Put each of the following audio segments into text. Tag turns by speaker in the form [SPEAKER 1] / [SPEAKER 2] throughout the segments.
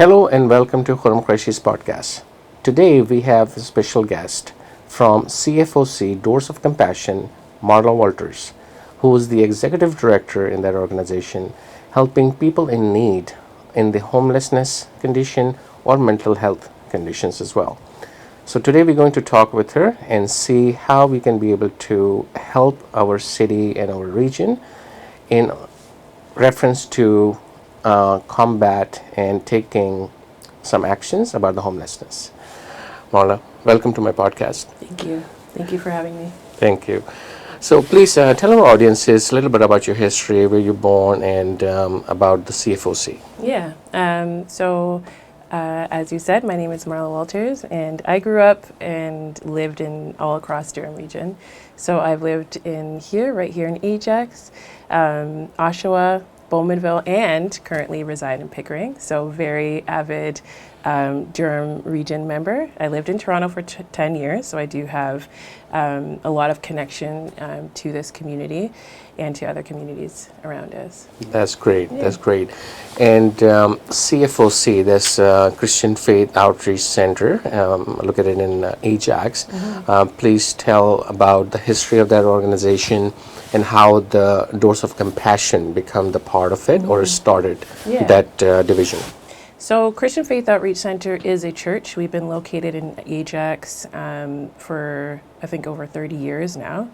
[SPEAKER 1] Hello and welcome to Khurram Qureshi's podcast. Today we have a special guest from CFOC Doors of Compassion, Marla Walters, who is the executive director in that organization, helping people in need in the homelessness condition or mental health conditions as well. So today we're going to talk with her and see how we can be able to help our city and our region in reference to combat and taking some actions about the homelessness. Marla, welcome to my podcast.
[SPEAKER 2] Thank you. Thank you for having me.
[SPEAKER 1] Thank you. So please tell our audiences a little bit about your history, where you're born, and about the CFOC.
[SPEAKER 2] Yeah. As you said, my name is Marla Walters, and I grew up and lived in all across Durham region. So I've lived right here in Ajax, Oshawa, Bowmanville, and currently reside in Pickering. So very avid Durham region member. I lived in Toronto for 10 years, so I do have a lot of connection to this community and to other communities around us.
[SPEAKER 1] That's great. Yeah. That's great. And CFOC, that's Christian Faith Outreach Center. Look at it in Ajax. Mm-hmm. Please tell about the history of that organization and how the Doors of Compassion become the part of it, or started that division.
[SPEAKER 2] So Christian Faith Outreach Center is a church. We've been located in Ajax for, I think, over 30 years now.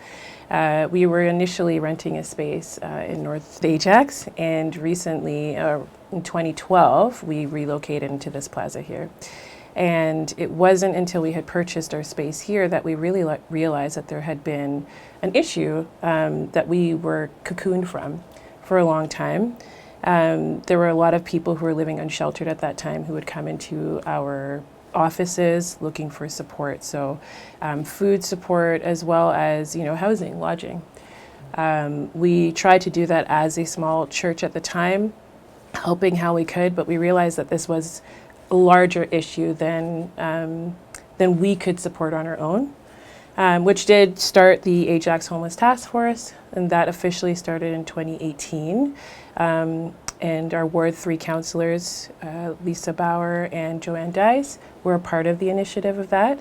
[SPEAKER 2] We were initially renting a space in North Ajax, and recently, in 2012, we relocated into this plaza here. And it wasn't until we had purchased our space here that we really realized that there had been an issue that we were cocooned from for a long time. There were a lot of people who were living unsheltered at that time who would come into our offices looking for support. So food support, as well as housing, lodging. We tried to do that as a small church at the time, helping how we could, but we realized that this was a larger issue than we could support on our own, which did start the Ajax Homeless Task Force, and that officially started in 2018. And our Ward 3 councillors, Lisa Bauer and Joanne Dice, were a part of the initiative of that.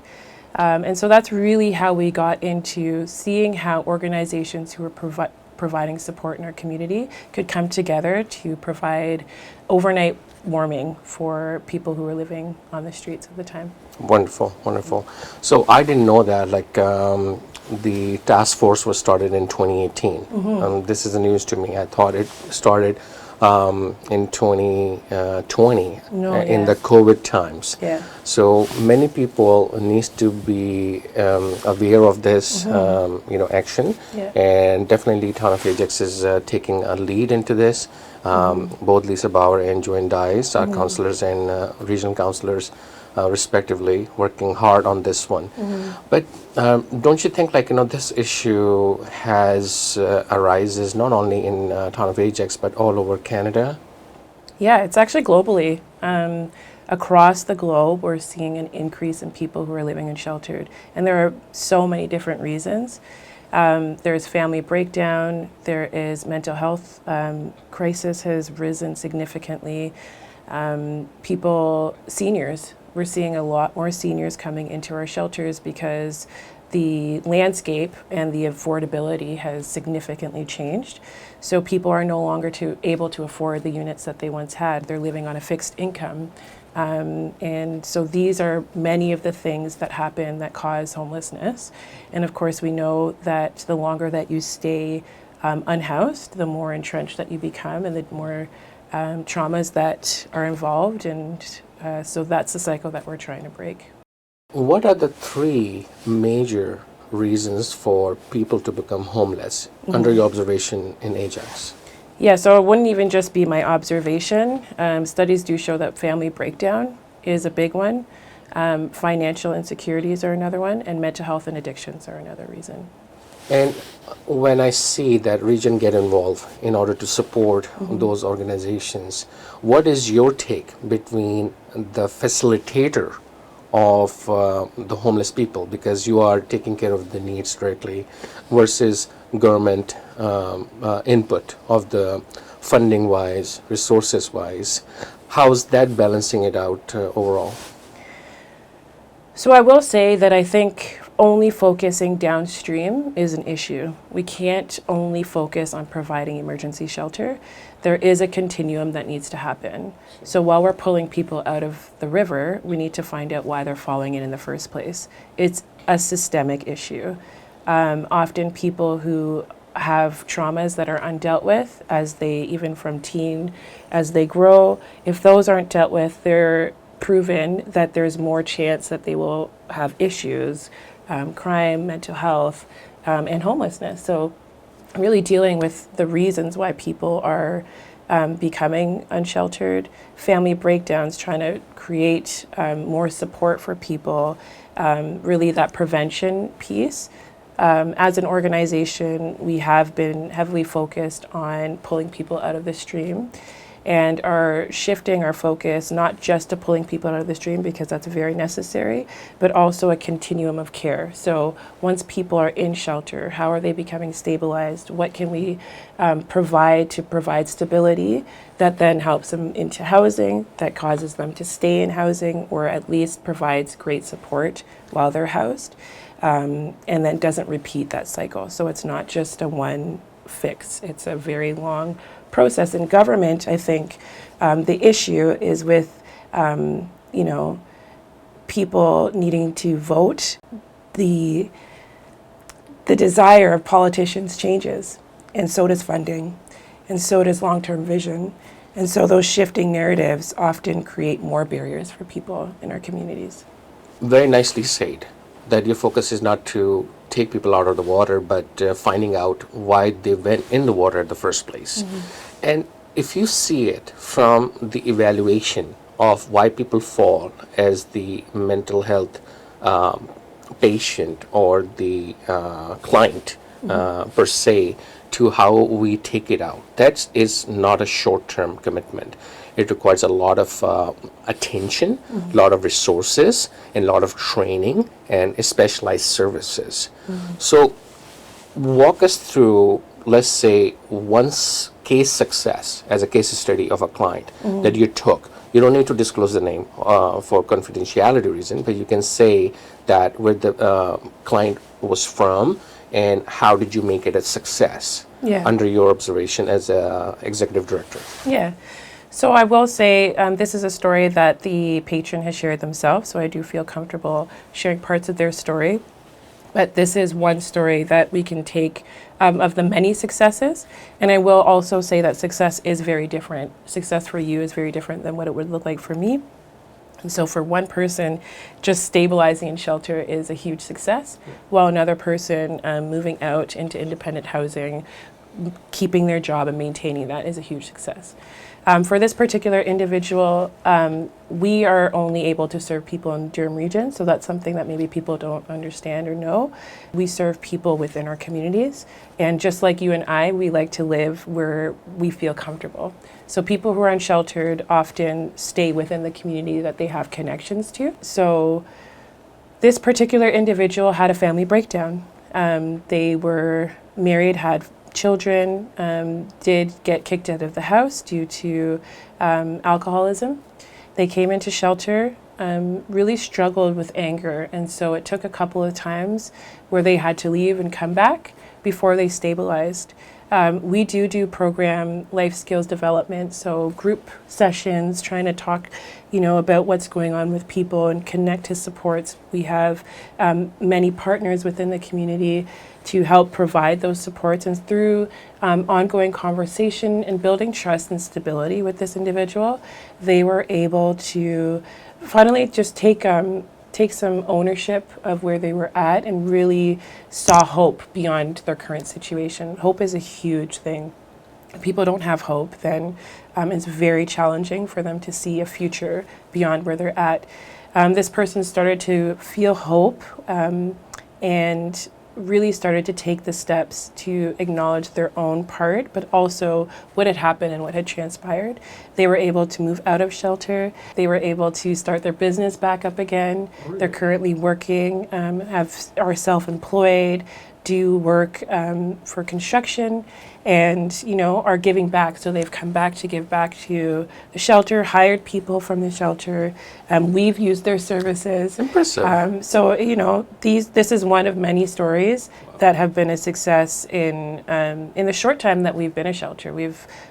[SPEAKER 2] And so that's really how we got into seeing how organizations who were providing support in our community could come together to provide overnight warming for people who were living on the streets at the time.
[SPEAKER 1] Wonderful, wonderful. So I didn't know that, the task force was started in 2018. Mm-hmm. This is news to me. I thought it started in 2020 in the COVID times. Yeah. So many people need to be aware of this, action. Yeah. And definitely Town of Ajax is taking a lead into this. Both Lisa Bauer and Joanne Dice, our councillors and regional councillors, respectively, working hard on this one. But don't you think, this issue arises not only in Town of Ajax, but all over Canada?
[SPEAKER 2] Yeah, it's actually globally. Across the globe, we're seeing an increase in people who are living unsheltered. And there are so many different reasons. There's family breakdown, there is mental health crisis has risen significantly. Seniors, we're seeing a lot more seniors coming into our shelters because the landscape and the affordability has significantly changed. So people are no longer able to afford the units that they once had. They're living on a fixed income. And so these are many of the things that happen that cause homelessness. And of course, we know that the longer that you stay unhoused, the more entrenched that you become and the more traumas that are involved. And so that's the cycle that we're trying to break.
[SPEAKER 1] What are the three major reasons for people to become homeless under your observation in Ajax?
[SPEAKER 2] Yeah, so it wouldn't even just be my observation. Studies do show that family breakdown is a big one. Financial insecurities are another one, and mental health and addictions are another reason.
[SPEAKER 1] And when I see that region get involved in order to support those organizations, what is your take between the facilitator of the homeless people, because you are taking care of the needs directly, versus government input of the funding wise, resources wise? How's that balancing it out overall?
[SPEAKER 2] So I will say that I think only focusing downstream is an issue. We can't only focus on providing emergency shelter. There is a continuum that needs to happen. So while we're pulling people out of the river, we need to find out why they're falling in the first place. It's a systemic issue. Often people who have traumas that are undealt with as they, even from teen, as they grow, if those aren't dealt with, they're proven that there's more chance that they will have issues, crime, mental health, and homelessness. So really dealing with the reasons why people are becoming unsheltered, family breakdowns, trying to create more support for people, really that prevention piece. As an organization, we have been heavily focused on pulling people out of the stream and are shifting our focus not just to pulling people out of the stream, because that's very necessary, but also a continuum of care. So once people are in shelter, how are they becoming stabilized? What can we provide to provide stability that then helps them into housing, that causes them to stay in housing, or at least provides great support while they're housed, and then doesn't repeat that cycle. So it's not just a one fix, it's a very long process. In government, I think the issue is with, people needing to vote. The desire of politicians changes, and so does funding, and so does long-term vision. And so those shifting narratives often create more barriers for people in our communities.
[SPEAKER 1] Very nicely said, that your focus is not to take people out of the water, but finding out why they went in the water in the first place. And if you see it from the evaluation of why people fall as the mental health patient or the client per se, to how we take it out, that is not a short-term commitment. It requires a lot of attention, a lot of resources, and a lot of training and specialized services. So walk us through, let's say, once case success as a case study of a client that you took. You don't need to disclose the name for confidentiality reason, but you can say that where the client was from and how did you make it a success under your observation as a executive director.
[SPEAKER 2] Yeah. So I will say this is a story that the patron has shared themselves, so I do feel comfortable sharing parts of their story. But this is one story that we can take of the many successes. And I will also say that success is very different. Success for you is very different than what it would look like for me. And so for one person, just stabilizing in shelter is a huge success, while another person moving out into independent housing, keeping their job and maintaining that is a huge success. For this particular individual, we are only able to serve people in Durham region, so that's something that maybe people don't understand or know. We serve people within our communities, and just like you and I, we like to live where we feel comfortable. So people who are unsheltered often stay within the community that they have connections to. So this particular individual had a family breakdown. They were married, had children, did get kicked out of the house due to alcoholism. They came into shelter, really struggled with anger, and so it took a couple of times where they had to leave and come back before they stabilized. We do program life skills development, so group sessions, trying to talk, about what's going on with people and connect to supports. We have many partners within the community to help provide those supports, and through ongoing conversation and building trust and stability with this individual, they were able to finally just take some ownership of where they were at and really saw hope beyond their current situation. Hope is a huge thing. If people don't have hope, then it's very challenging for them to see a future beyond where they're at. This person started to feel hope and really started to take the steps to acknowledge their own part, but also what had happened and what had transpired. They were able to move out of shelter. They were able to start their business back up again. They're currently working, are self-employed, do work for construction, and, you know, are giving back. So they've come back to give back to the shelter, hired people from the shelter. We've used their services.
[SPEAKER 1] Impressive.
[SPEAKER 2] So, you know, this is one of many stories that have been a success in the short time that we've been a shelter.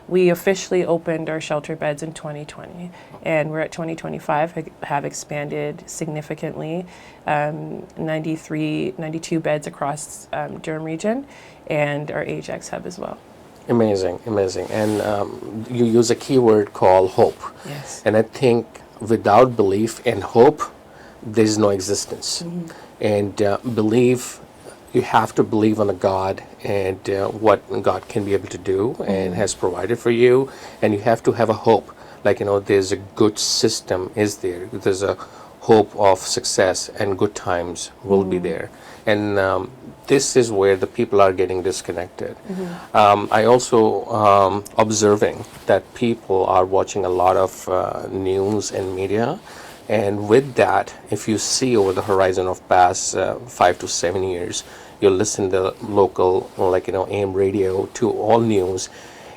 [SPEAKER 2] We officially opened our shelter beds in 2020, and we're at 2025, have expanded significantly, 92 beds across Durham region, and our Ajax hub as well.
[SPEAKER 1] Amazing, amazing. And you use a keyword called hope.
[SPEAKER 2] Yes.
[SPEAKER 1] And I think without belief and hope, there's no existence. And belief, you have to believe on a God and what God can be able to do and has provided for you. And you have to have a hope. Like, you know, there's a good system is there. There's a hope of success and good times will be there. And this is where the people are getting disconnected. I also observing that people are watching a lot of news and media, and with that, if you see over the horizon of past 5 to 7 years, you listen to local, like, you know, AM radio to all news,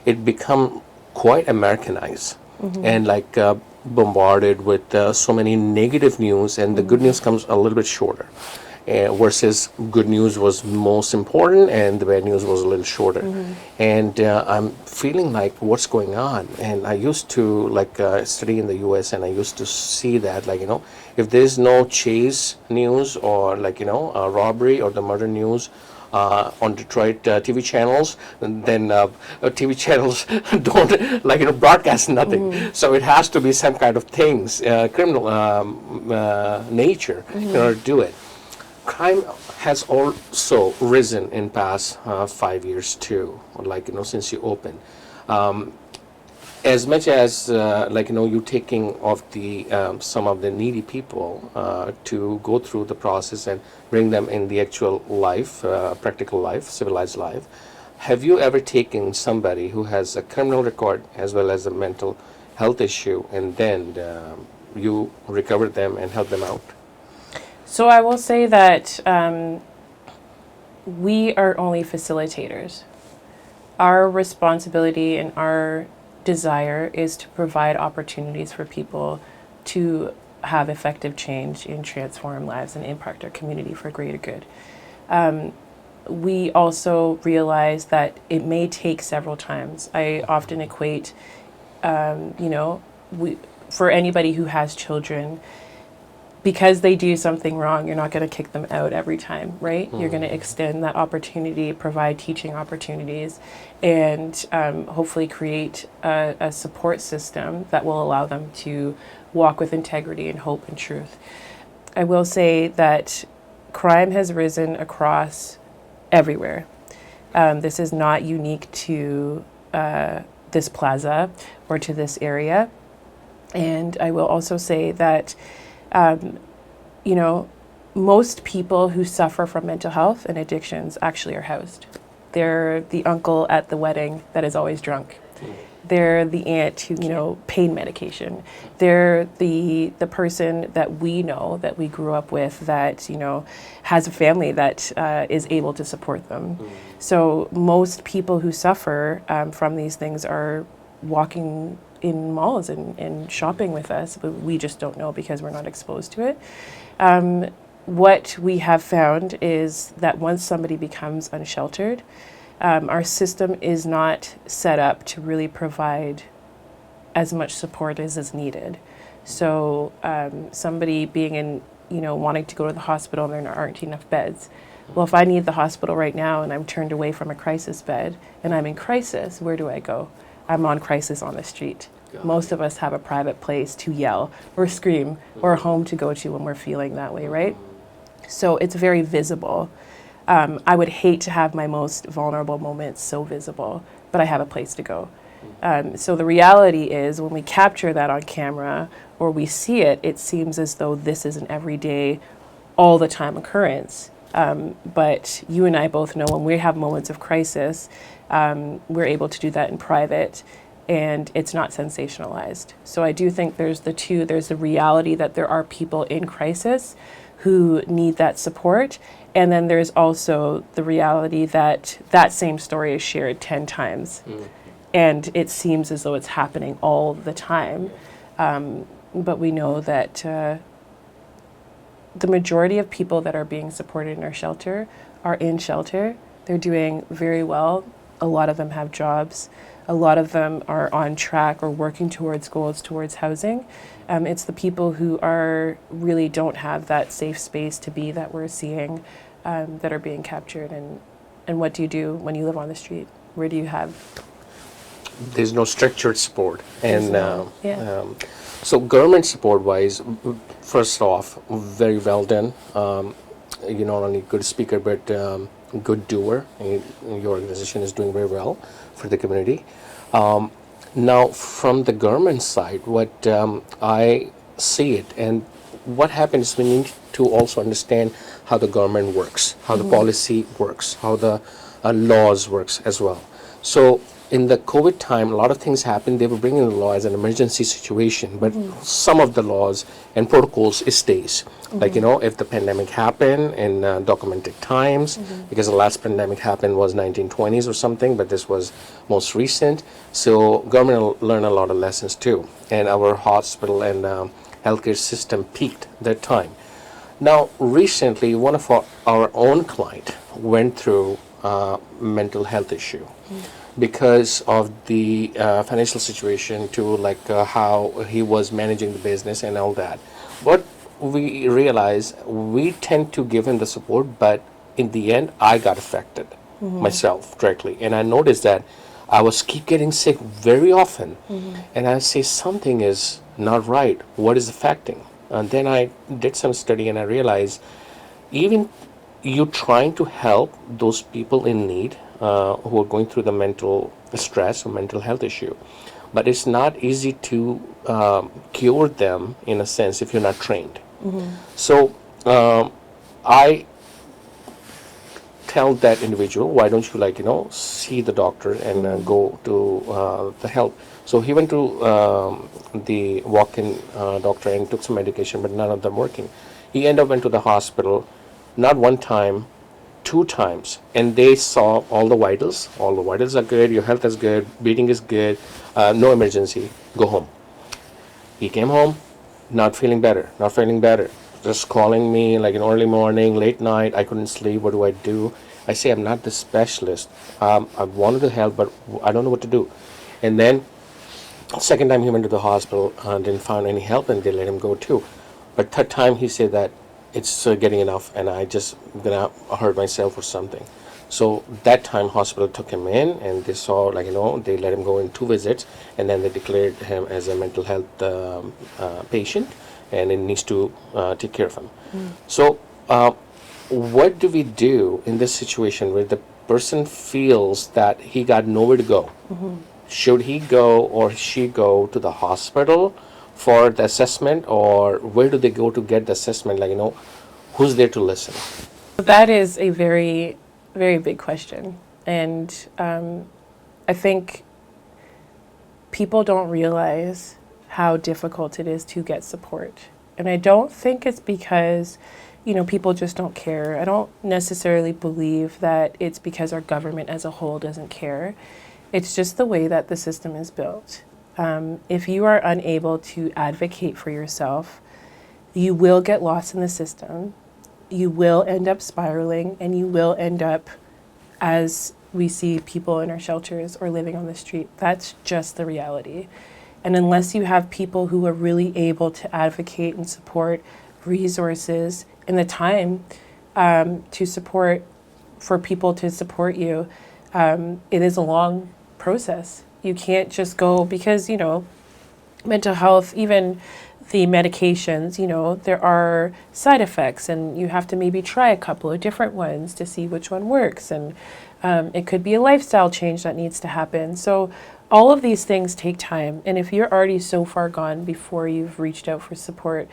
[SPEAKER 1] it become quite Americanized and like bombarded with so many negative news, and the good news comes a little bit shorter. Versus good news was most important and the bad news was a little shorter. And I'm feeling like what's going on. And I used to like study in the US, and I used to see that, like, you know, if there's no chase news or, like, you know, a robbery or the murder news on Detroit TV channels, then TV channels don't, like, you know, broadcast nothing. So it has to be some kind of things, criminal nature in order to do it. Crime has also risen in past 5 years too, like, you know, since you opened. As much as like, you know, you taking of the some of the needy people to go through the process and bring them in the actual life, practical life, civilized life. Have you ever taken somebody who has a criminal record as well as a mental health issue, and then you recovered them and helped them out?
[SPEAKER 2] So I will say that we are only facilitators. Our responsibility and our desire is to provide opportunities for people to have effective change and transform lives and impact our community for greater good. We also realize that it may take several times. I often equate, you know, for anybody who has children, because they do something wrong, you're not going to kick them out every time, right? You're going to extend that opportunity, provide teaching opportunities, and hopefully create a support system that will allow them to walk with integrity and hope and truth. I will say that crime has risen across everywhere. This is not unique to this plaza or to this area. And I will also say that you know, most people who suffer from mental health and addictions actually are housed. They're the uncle at the wedding that is always drunk. They're the aunt who, you know, pain medication. They're the person that we know, that we grew up with, that, you know, has a family that is able to support them. So most people who suffer from these things are walking in malls and shopping with us, but we just don't know because we're not exposed to it. What we have found is that once somebody becomes unsheltered, our system is not set up to really provide as much support as is needed. So somebody being in, you know, wanting to go to the hospital and there aren't enough beds. Well, if I need the hospital right now and I'm turned away from a crisis bed and I'm in crisis, where do I go? I'm on crisis on the street. Most of us have a private place to yell or scream or a home to go to when we're feeling that way, right? So it's very visible. I would hate to have my most vulnerable moments so visible, but I have a place to go. So the reality is when we capture that on camera or we see it, it seems as though this is an everyday, all the time occurrence. But you and I both know when we have moments of crisis, we're able to do that in private, and it's not sensationalized. So I do think there's the two. There's the reality that there are people in crisis, who need that support. And then there's also the reality that that same story is shared 10 times. And it seems as though it's happening all the time. But we know that the majority of people that are being supported in our shelter are in shelter. They're doing very well. A lot of them have jobs. A lot of them are on track or working towards goals towards housing. It's the people who really don't have that safe space to be that we're seeing that are being captured. And what do you do when you live on the street? Where do you have?
[SPEAKER 1] There's no structured support. And so government support wise, first off, very well done. You're not only a good speaker, but good doer. And your organization is doing very well for the community. Now, from the government side, what I see it, and what happens, we need to also understand how the government works, how the policy works, how the laws works as well. So in the COVID time, a lot of things happened. They were bringing the law as an emergency situation, but some of the laws and protocols stays. Like, if the pandemic happened in documented times, because the last pandemic happened was 1920s or something, but this was most recent. So government learned a lot of lessons too. And our hospital and healthcare system peaked that time. Now, recently, one of our own client went through mental health issue. Because of the financial situation too, like how he was managing the business and all that. What we realized, we tend to give him the support, but in the end, I got affected myself directly. And I noticed that I was keep getting sick very often. And I say something is not right. What is affecting? And then I did some study and I realized even you trying to help those people in need who are going through the mental stress or mental health issue. But it's not easy to cure them in a sense if you're not trained. So I tell that individual, why don't you see the doctor and go to the help. So he went to the walk-in doctor and took some medication, but none of them working. He ended up went to the hospital, not one time, 2 times, and they saw all the vitals. All the vitals are good, your health is good, breathing is good, no emergency, go home. He came home, not feeling better, just calling me like in early morning, late night, I couldn't sleep, what do I do? I say, I'm not the specialist. I wanted to help, but I don't know what to do. And then, second time he went to the hospital and didn't find any help, and they let him go too. But third time he said that it's getting enough and I just gonna hurt myself or something. So that time hospital took him in and they saw they let him go in 2 visits, and then they declared him as a mental health patient and it needs to take care of him. So what do we do in this situation where the person feels that he got nowhere to go? Should he go or she go to the hospital for the assessment, or where do they go to get the assessment? Who's there to listen?
[SPEAKER 2] That is a very, very big question. And I think people don't realize how difficult it is to get support. And I don't think it's because, people just don't care. I don't necessarily believe that it's because our government as a whole doesn't care. It's just the way that the system is built. If you are unable to advocate for yourself, you will get lost in the system. You will end up spiraling, and you will end up as we see people in our shelters or living on the street. That's just the reality. And unless you have people who are really able to advocate and support resources and the time to support, for people to support you, it is a long process. You can't just go because, mental health, even the medications, there are side effects, and you have to maybe try a couple of different ones to see which one works. And it could be a lifestyle change that needs to happen. So all of these things take time. And if you're already so far gone before you've reached out for support,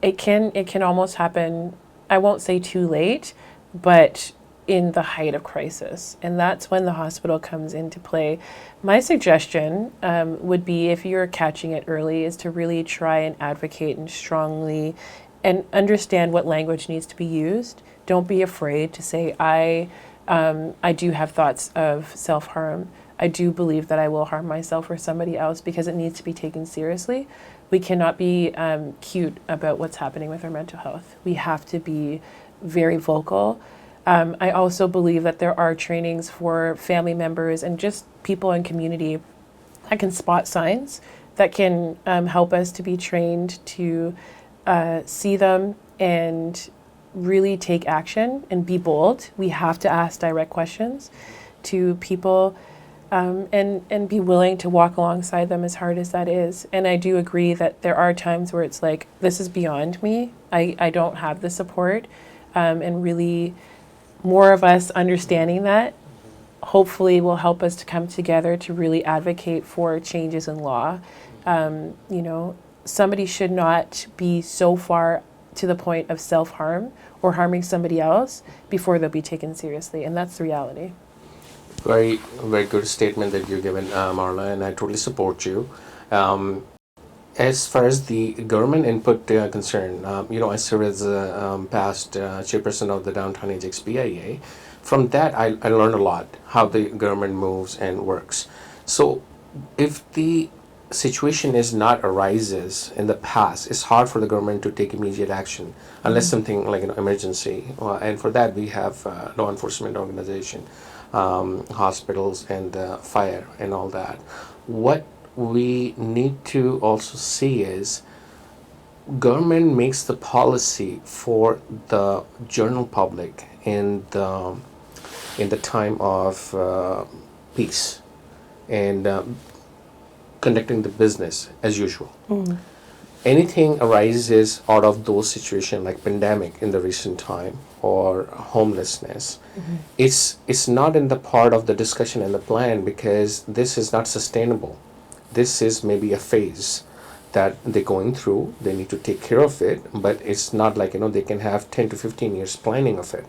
[SPEAKER 2] it can almost happen, I won't say too late, but in the height of crisis, and that's when the hospital comes into play. My suggestion would be, if you're catching it early, is to really try and advocate and strongly and understand what language needs to be used. Don't be afraid to say, I do have thoughts of self-harm. I do believe that I will harm myself or somebody else, because it needs to be taken seriously. We cannot be cute about what's happening with our mental health. We have to be very vocal. I also believe that there are trainings for family members and just people in community that can spot signs, that can help us to be trained to see them and really take action and be bold. We have to ask direct questions to people, and be willing to walk alongside them, as hard as that is. And I do agree that there are times where it's like, this is beyond me. I don't have the support, and really more of us understanding that hopefully will help us to come together to really advocate for changes in law. Somebody should not be so far to the point of self-harm or harming somebody else before they'll be taken seriously, and that's the reality.
[SPEAKER 1] Very, very good statement that you've given, Marla, and I totally support you. As far as the government input concerned, I serve as a past chairperson of the Downtown Ajax BIA. From that, I learned a lot how the government moves and works. So, if the situation is not arises in the past, it's hard for the government to take immediate action unless something like an emergency. And for that, we have law enforcement organization, hospitals, and fire and all that. What we need to also see is government makes the policy for the general public in the time of peace and conducting the business as usual. Anything arises out of those situations like pandemic in the recent time or homelessness, it's not in the part of the discussion and the plan, because this is not sustainable. This is maybe a phase that they're going through. They need to take care of it, but it's not like, they can have 10 to 15 years planning of it.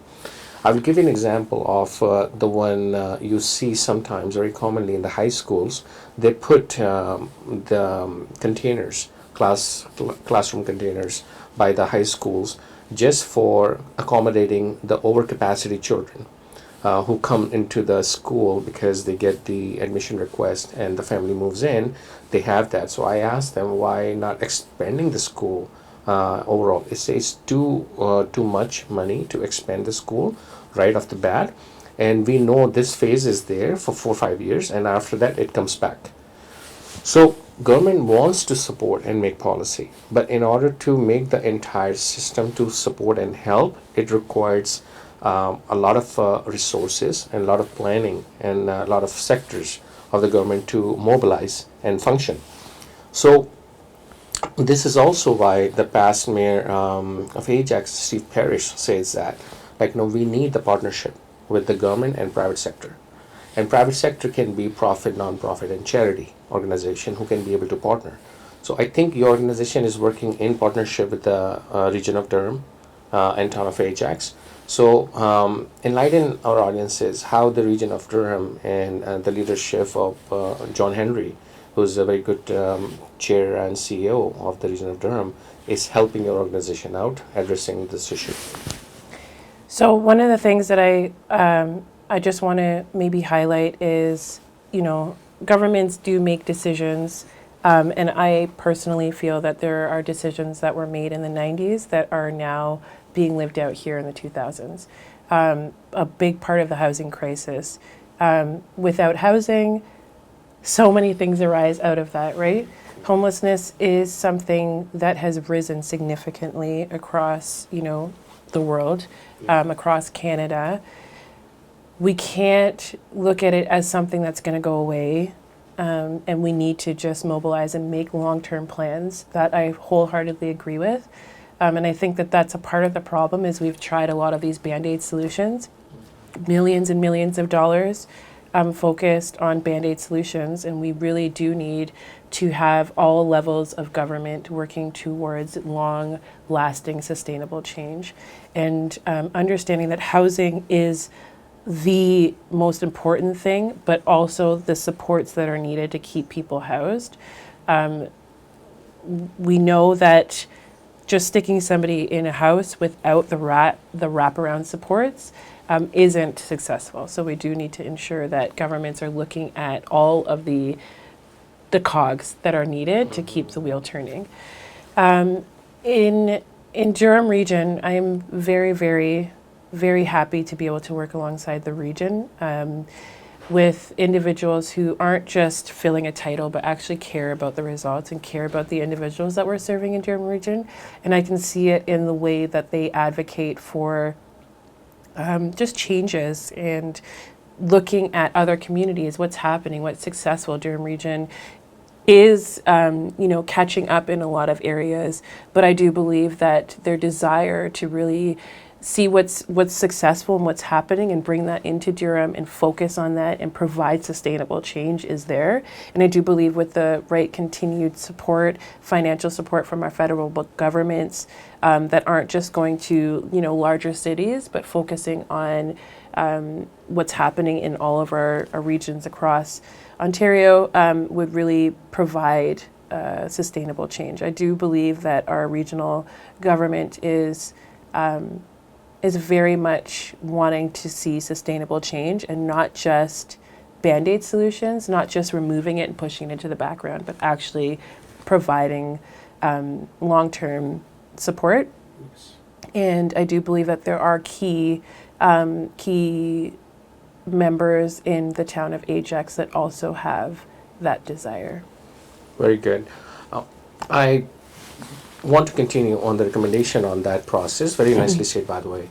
[SPEAKER 1] I will give you an example of the one you see sometimes very commonly in the high schools. They put the containers, classroom containers by the high schools, just for accommodating the overcapacity children who come into the school because they get the admission request and the family moves in. They have that. So I asked them, why not expanding the school overall? It's too much money to expand the school right off the bat, and we know this phase is there for 4 or 5 years, and after that it comes back. So government wants to support and make policy, but in order to make the entire system to support and help, it requires a lot of resources and a lot of planning and a lot of sectors of the government to mobilize and function. So this is also why the past mayor of Ajax, Steve Parrish, says that, we need the partnership with the government and private sector. And private sector can be profit, non-profit, and charity organization who can be able to partner. So I think your organization is working in partnership with the region of Durham and town of Ajax. So enlighten our audiences how the region of Durham and the leadership of John Henry, who's a very good chair and CEO of the region of Durham, is helping your organization out addressing this issue.
[SPEAKER 2] So one of the things that I just want to maybe highlight is, governments do make decisions, and I personally feel that there are decisions that were made in the 90s that are now being lived out here in the 2000s. A big part of the housing crisis. Without housing, so many things arise out of that, right? Homelessness is something that has risen significantly across, the world, across Canada. We can't look at it as something that's going to go away, and we need to just mobilize and make long-term plans. That I wholeheartedly agree with. And I think that that's a part of the problem, is we've tried a lot of these Band-Aid solutions, millions and millions of dollars, focused on Band-Aid solutions, and we really do need to have all levels of government working towards long-lasting, sustainable change, and understanding that housing is the most important thing, but also the supports that are needed to keep people housed. We know that just sticking somebody in a house without the wraparound supports isn't successful. So we do need to ensure that governments are looking at all of the cogs that are needed to keep the wheel turning. In Durham region, I am very, very, very happy to be able to work alongside the region with individuals who aren't just filling a title, but actually care about the results and care about the individuals that we're serving in Durham region. And I can see it in the way that they advocate for just changes and looking at other communities, what's happening, what's successful. Durham region is, catching up in a lot of areas, but I do believe that their desire to really see what's successful and what's happening and bring that into Durham and focus on that and provide sustainable change is there. And I do believe with the right continued support, financial support from our federal governments that aren't just going to, larger cities, but focusing on what's happening in all of our regions across Ontario would really provide sustainable change. I do believe that our regional government is very much wanting to see sustainable change and not just Band-Aid solutions, not just removing it and pushing it into the background, but actually providing long-term support.
[SPEAKER 1] Yes.
[SPEAKER 2] And I do believe that there are key members in the town of Ajax that also have that desire.
[SPEAKER 1] Very good. I want to continue on the recommendation on that process, very nicely said by the way,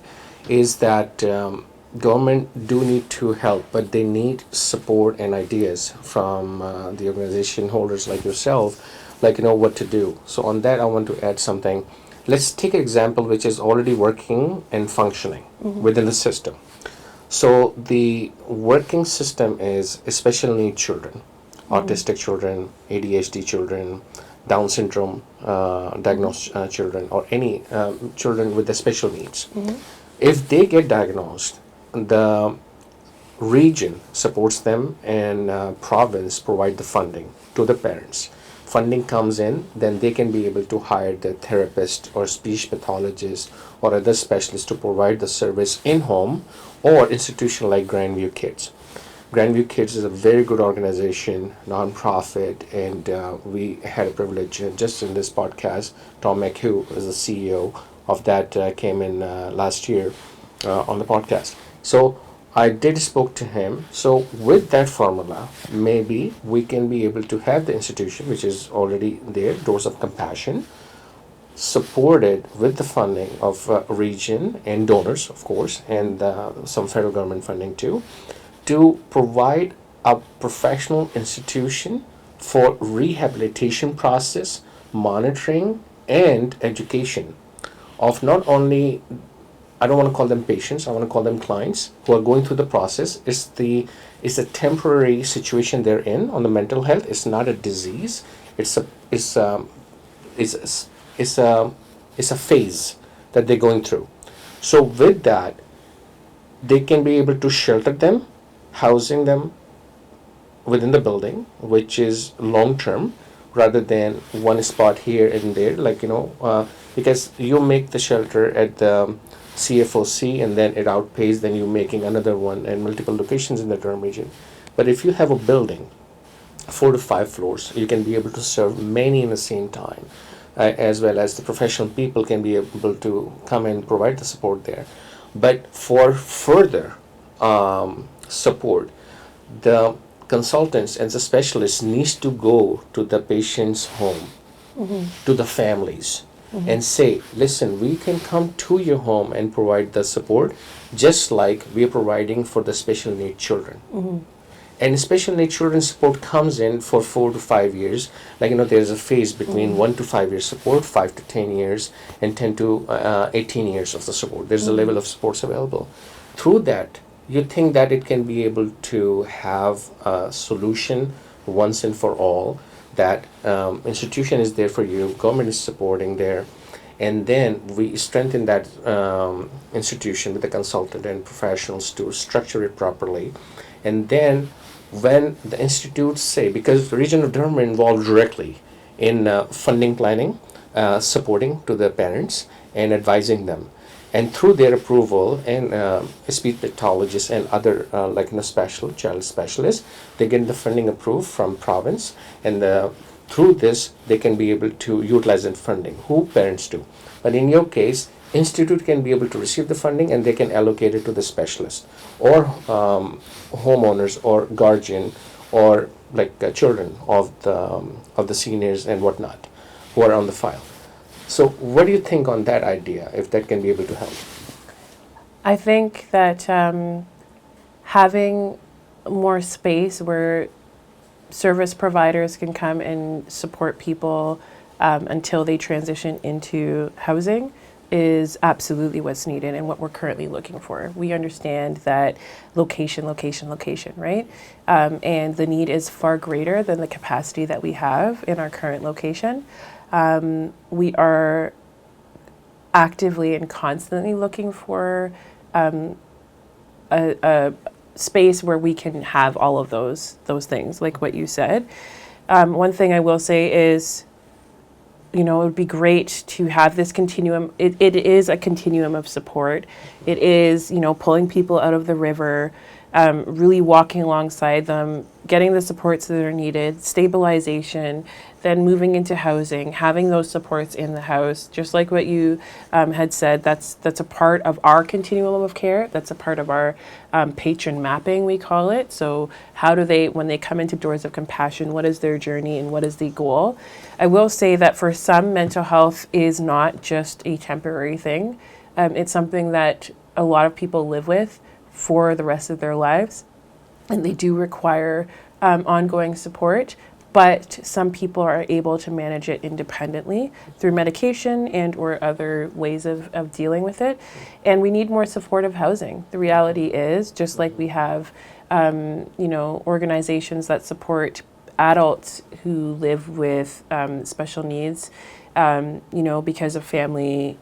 [SPEAKER 1] is that government do need to help, but they need support and ideas from the organization holders like yourself, what to do. So on that I want to add something. Let's take an example which is already working and functioning within the system. So the working system is special needs children, autistic children, ADHD children, Down syndrome diagnosed children, or any children with the special needs. If they get diagnosed, the region supports them and province provide the funding to the parents. Funding comes in, then they can be able to hire the therapist or speech pathologist or other specialists to provide the service in home or institution like Grandview Kids. Grandview Kids is a very good organization, non-profit, and we had a privilege just in this podcast. Tom McHugh is the CEO of that, came in last year on the podcast. So I did spoke to him. So with that formula, maybe we can be able to have the institution, which is already there, Doors of Compassion, supported with the funding of region and donors, of course, and some federal government funding too, to provide a professional institution for rehabilitation process, monitoring, and education of not only, I don't want to call them patients, I want to call them clients who are going through the process. It's a temporary situation they're in on the mental health. It's not a disease. It's a phase that they're going through. So with that, they can be able to shelter them, housing them within the building, which is long term, rather than one spot here and there, because you make the shelter at the CFOC and then it outpays, then you're making another one and multiple locations in the Durham region. But if you have a building, 4 to 5 floors, you can be able to serve many in the same time, as well as the professional people can be able to come and provide the support there. But for further support, the consultants and the specialists needs to go to the patient's home, to the families, and say, listen, we can come to your home and provide the support just like we are providing for the special need children. And special need children support comes in for 4 to 5 years. There's a phase between 1 to 5 years support, 5 to 10 years, and 10 to 18 years of the support. There's a level of supports available. Through that, you think that it can be able to have a solution once and for all, that institution is there for you, government is supporting there, and then we strengthen that institution with a consultant and professionals to structure it properly. And then when the institutes say, because the region of Durham are involved directly in funding planning, supporting to the parents and advising them, and through their approval and speech pathologists and other child specialists, they get the funding approved from province, and through this they can be able to utilize that funding. Who? Parents do. But in your case, institute can be able to receive the funding and they can allocate it to the specialist or homeowners or guardian or children of the seniors and whatnot who are on the file. So what do you think on that idea, if that can be able to help?
[SPEAKER 2] I think that having more space where service providers can come and support people until they transition into housing is absolutely what's needed and what we're currently looking for. We understand that location, right? And the need is far greater than the capacity that we have in our current location. We are actively and constantly looking for a space where we can have all of those things, like what you said. One thing I will say is, it would be great to have this continuum. It is a continuum of support. It is, pulling people out of the river, really walking alongside them, getting the supports that are needed, stabilization, then moving into housing, having those supports in the house, just like what you had said. That's a part of our continuum of care. That's a part of our patron mapping, we call it. So how do they, when they come into Doors of Compassion, what is their journey and what is the goal? I will say that for some, mental health is not just a temporary thing. It's something that a lot of people live with for the rest of their lives, and they do require ongoing support. But some people are able to manage it independently through medication and or other ways of dealing with it. And we need more supportive housing. The reality is, just like we have, organizations that support adults who live with special needs, because of family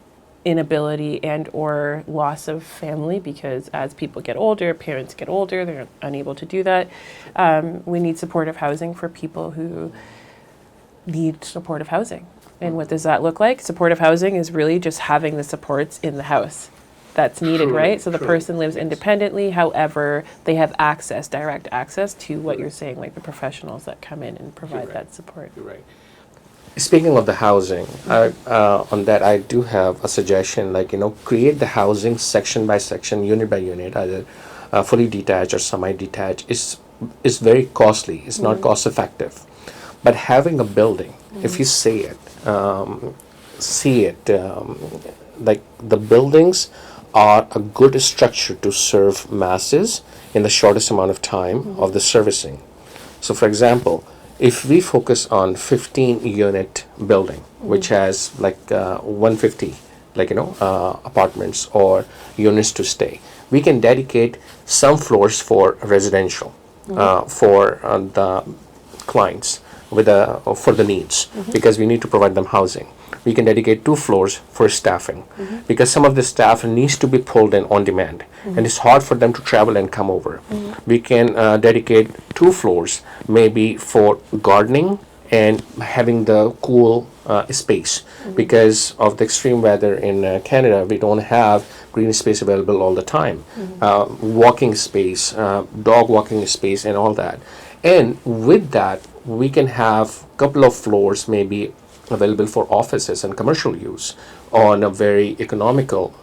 [SPEAKER 2] inability and or loss of family, because as people get older, parents get older, they're unable to do that. We need supportive housing for people who need supportive housing. And what does that look like? Supportive housing is really just having the supports in the house that's needed,
[SPEAKER 1] Truly,
[SPEAKER 2] right? So the
[SPEAKER 1] truly,
[SPEAKER 2] person lives
[SPEAKER 1] yes.
[SPEAKER 2] independently, however, they have direct access to what you're saying, like the professionals that come in and provide
[SPEAKER 1] right.
[SPEAKER 2] that support.
[SPEAKER 1] You're right. Speaking of the housing, on that I do have a suggestion, create the housing section by section, unit by unit, either fully detached or semi-detached. Is very costly. It's not cost effective. But having a building, if you see it, the buildings are a good structure to serve masses in the shortest amount of time of the servicing. So, for example, if we focus on 15-unit building, which has 150, apartments or units to stay, we can dedicate some floors for residential, for the clients for the needs, because we need to provide them housing. We can dedicate 2 floors for staffing, because some of the staff needs to be pulled in on demand, and it's hard for them to travel and come over. We can dedicate 2 floors maybe for gardening and having the cool space, because of the extreme weather in Canada. We don't have green space available all the time. Walking space, dog walking space, and all that. And with that, we can have a couple of floors maybe available for offices and commercial use on a very economical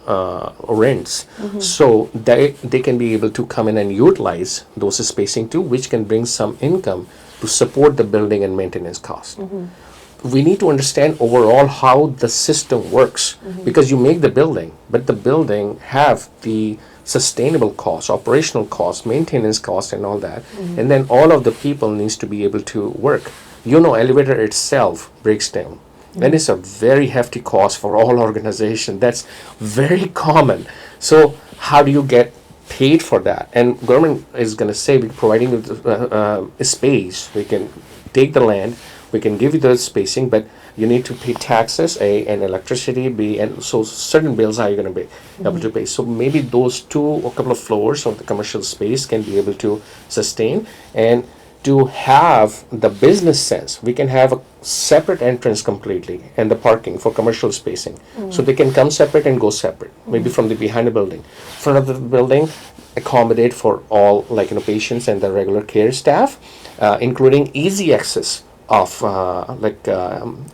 [SPEAKER 1] rents. So they can be able to come in and utilize those spacing too, which can bring some income to support the building and maintenance cost. We need to understand overall how the system works, because you make the building, but the building have the sustainable costs, operational costs, maintenance costs, and all that. And then all of the people needs to be able to work. Elevator itself breaks down. And it's a very hefty cost for all organizations. That's very common. So how do you get paid for that, and government is going to say we're providing you a space, we can take the land, we can give you the spacing, but you need to pay taxes, A, and electricity, B, and so certain bills are you going to be able to pay. So maybe those two or couple of floors of the commercial space can be able to sustain, and to have the business sense, we can have a separate entrance completely and the parking for commercial spacing. So they can come separate and go separate, maybe from the behind the building. Front of the building, accommodate for all patients and the regular care staff, including easy access of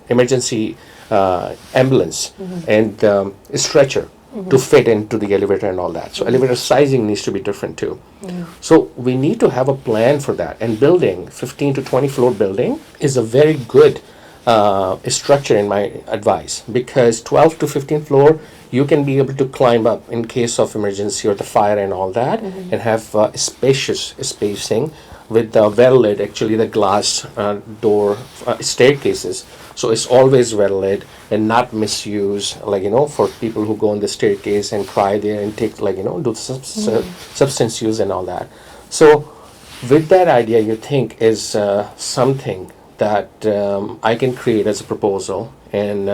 [SPEAKER 1] emergency ambulance and stretcher to fit into the elevator and all that. So elevator sizing needs to be different too. So we need to have a plan for that. And building 15 to 20 floor building is a very good structure in my advice, because 12 to 15 floor you can be able to climb up in case of emergency or the fire and all that, and have spacious spacing with the well lit, actually the glass door staircases. So it's always well lit and not misused, for people who go on the staircase and cry there and take, do substance use and all that. So with that idea, you think is something that I can create as a proposal and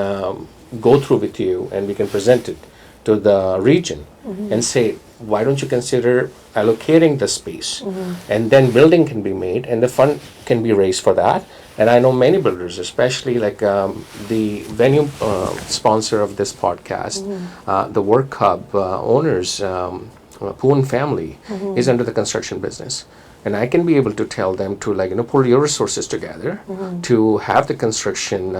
[SPEAKER 1] go through with you, and we can present it to the region and say, why don't you consider allocating the space, and then building can be made and the fund can be raised for that. And I know many builders, especially the venue sponsor of this podcast, the Work Hub owners, Poon family is under the construction business. And I can be able to tell them to pull your resources together to have the construction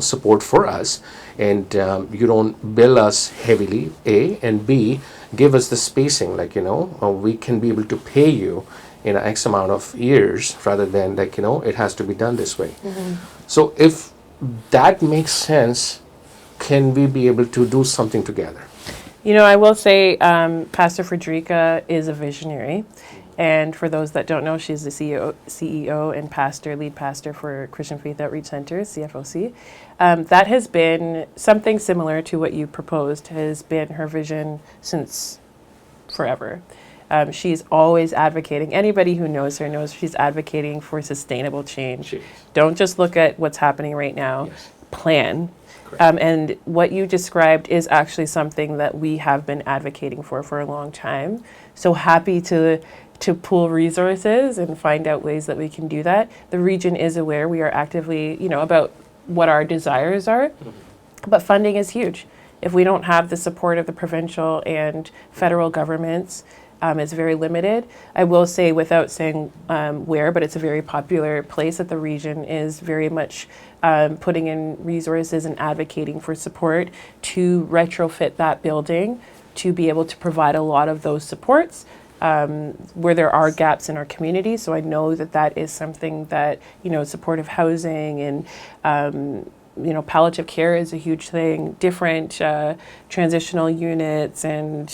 [SPEAKER 1] support for us, and you don't bill us heavily, A, and B, give us the spacing, we can be able to pay you in X amount of years rather than it has to be done this way. So if that makes sense, can we be able to do something together?
[SPEAKER 2] I will say Pastor Frederica is a visionary. And for those that don't know, she's the CEO and lead pastor for Christian Faith Outreach Center, CFOC. That has been something similar to what you proposed, has been her vision since forever. She's always advocating. Anybody who knows her knows she's advocating for sustainable change. Don't just look at what's happening right now. Yes. Plan. And what you described is actually something that we have been advocating for a long time. So happy to pool resources and find out ways that we can do that. The region is aware. We are actively, about what our desires are. But funding is huge. If we don't have the support of the provincial and federal governments, it's very limited. I will say, without saying where, but it's a very popular place that the region is very much putting in resources and advocating for support to retrofit that building to be able to provide a lot of those supports where there are gaps in our community. So I know that is something that, supportive housing and palliative care is a huge thing, different transitional units and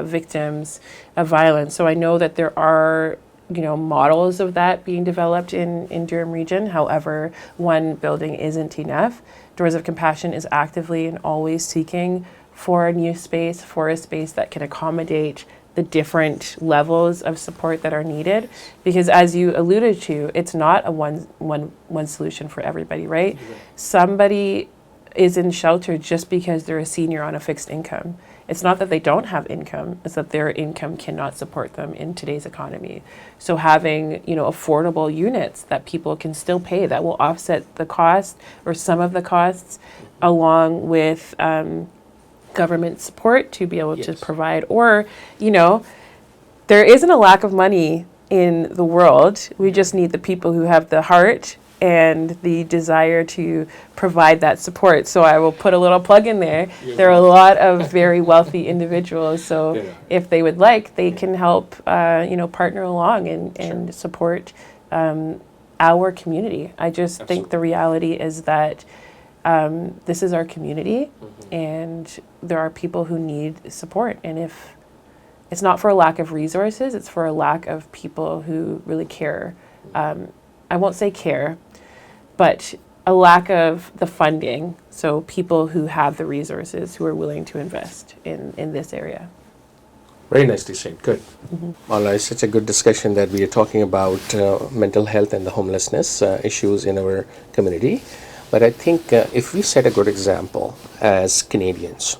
[SPEAKER 2] victims of violence. So I know that there are, models of that being developed in Durham region. However, one building isn't enough. Doors of Compassion is actively and always seeking for a new space, for a space that can accommodate the different levels of support that are needed, because as you alluded to, it's not a one solution for everybody, right? Somebody is in shelter just because they're a senior on a fixed income. It's not that they don't have income, it's that their income cannot support them in today's economy. So having, affordable units that people can still pay, that will offset the cost or some of the costs, along with government support to be able to provide, or, there isn't a lack of money in the world. We just need the people who have the heart and the desire to provide that support. So I will put a little plug in there. There are a lot of very wealthy individuals. So if they would like, they can help, partner along and support our community. I just think the reality is that this is our community, and there are people who need support. And if it's not for a lack of resources, it's for a lack of people who really care. I won't say care, but a lack of the funding. So people who have the resources, who are willing to invest in this area.
[SPEAKER 1] Very nicely said. Good. Marla, it's such a good discussion that we are talking about mental health and the homelessness issues in our community. But I think if we set a good example as Canadians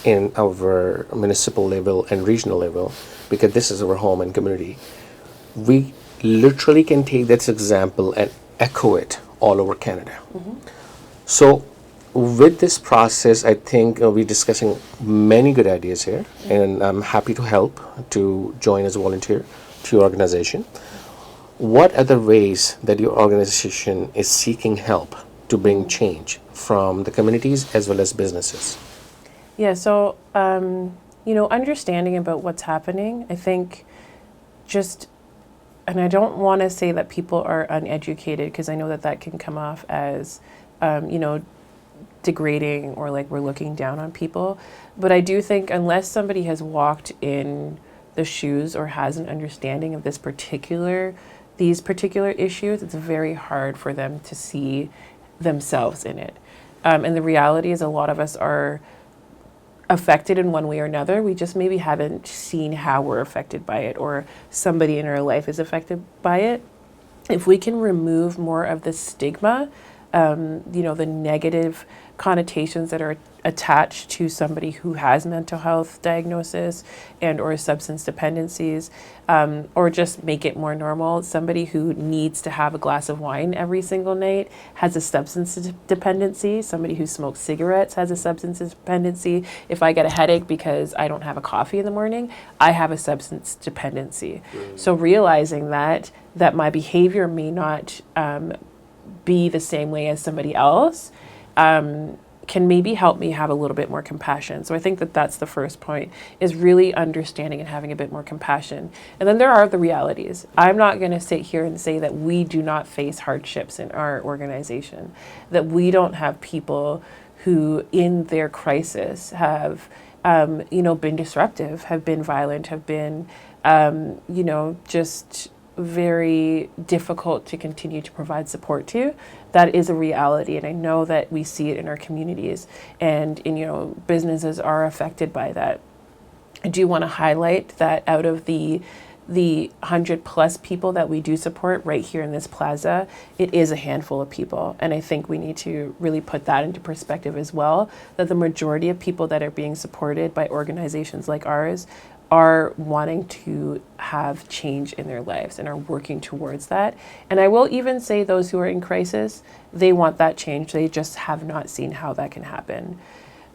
[SPEAKER 1] in our municipal level and regional level, because this is our home and community, we literally can take this example and echo it all over Canada. So with this process, I think we're discussing many good ideas here, and I'm happy to help to join as a volunteer to your organization. What other ways that your organization is seeking help to bring change from the communities as well as businesses?
[SPEAKER 2] Yeah, so, understanding about what's happening, I think just, and I don't want to say that people are uneducated, because I know that that can come off as, degrading or like we're looking down on people. But I do think unless somebody has walked in the shoes or has an understanding of these particular issues, it's very hard for them to see themselves in it. And the reality is a lot of us are affected in one way or another. We just maybe haven't seen how we're affected by it, or somebody in our life is affected by it. If we can remove more of the stigma, the negative connotations that are attached to somebody who has mental health diagnosis and or substance dependencies, or just make it more normal. Somebody who needs to have a glass of wine every single night has a substance dependency. Somebody who smokes cigarettes has a substance dependency. If I get a headache because I don't have a coffee in the morning, I have a substance dependency. So realizing that my behavior may not be the same way as somebody else, can maybe help me have a little bit more compassion. So I think that that's the first point, is really understanding and having a bit more compassion. And then there are the realities. I'm not going to sit here and say that we do not face hardships in our organization, that we don't have people who in their crisis have, been disruptive, have been violent, have been, just very difficult to continue to provide support to. That is a reality, and I know that we see it in our communities, and businesses are affected by that. I do want to highlight that out of the 100+ people that we do support right here in this plaza, it is a handful of people. And I think we need to really put that into perspective as well, that the majority of people that are being supported by organizations like ours are wanting to have change in their lives and are working towards that. And I will even say those who are in crisis, they want that change. They just have not seen how that can happen.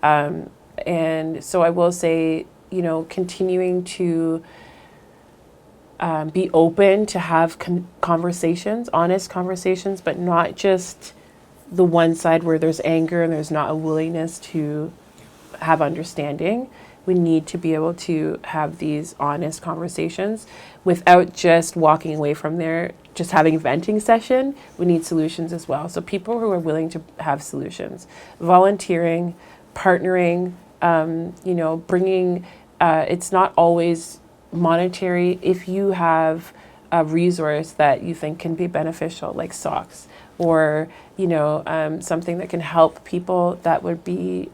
[SPEAKER 2] And so I will say, continuing to be open to have conversations, honest conversations, but not just the one side where there's anger and there's not a willingness to have understanding. We need to be able to have these honest conversations without just walking away from there, just having a venting session. We need solutions as well. So people who are willing to have solutions, volunteering, partnering, bringing, it's not always monetary. If you have a resource that you think can be beneficial, like socks, or something that can help people, that would be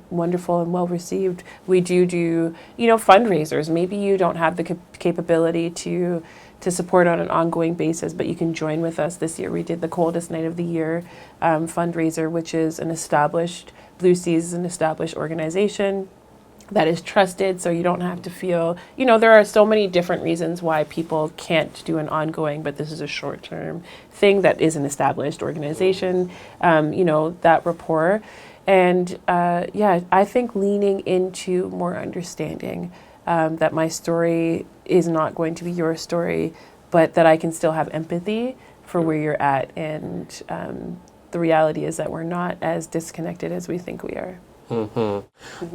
[SPEAKER 2] wonderful and well received. We do fundraisers. Maybe you don't have the capability to support on an ongoing basis, but you can join with us. This year we did the Coldest Night of the Year fundraiser, which is an established, Blue Seas is an established organization that is trusted, so you don't have to feel, there are so many different reasons why people can't do an ongoing, but this is a short-term thing that is an established organization, that rapport. And I think leaning into more understanding that my story is not going to be your story, but that I can still have empathy for where you're at. And the reality is that we're not as disconnected as we think we are.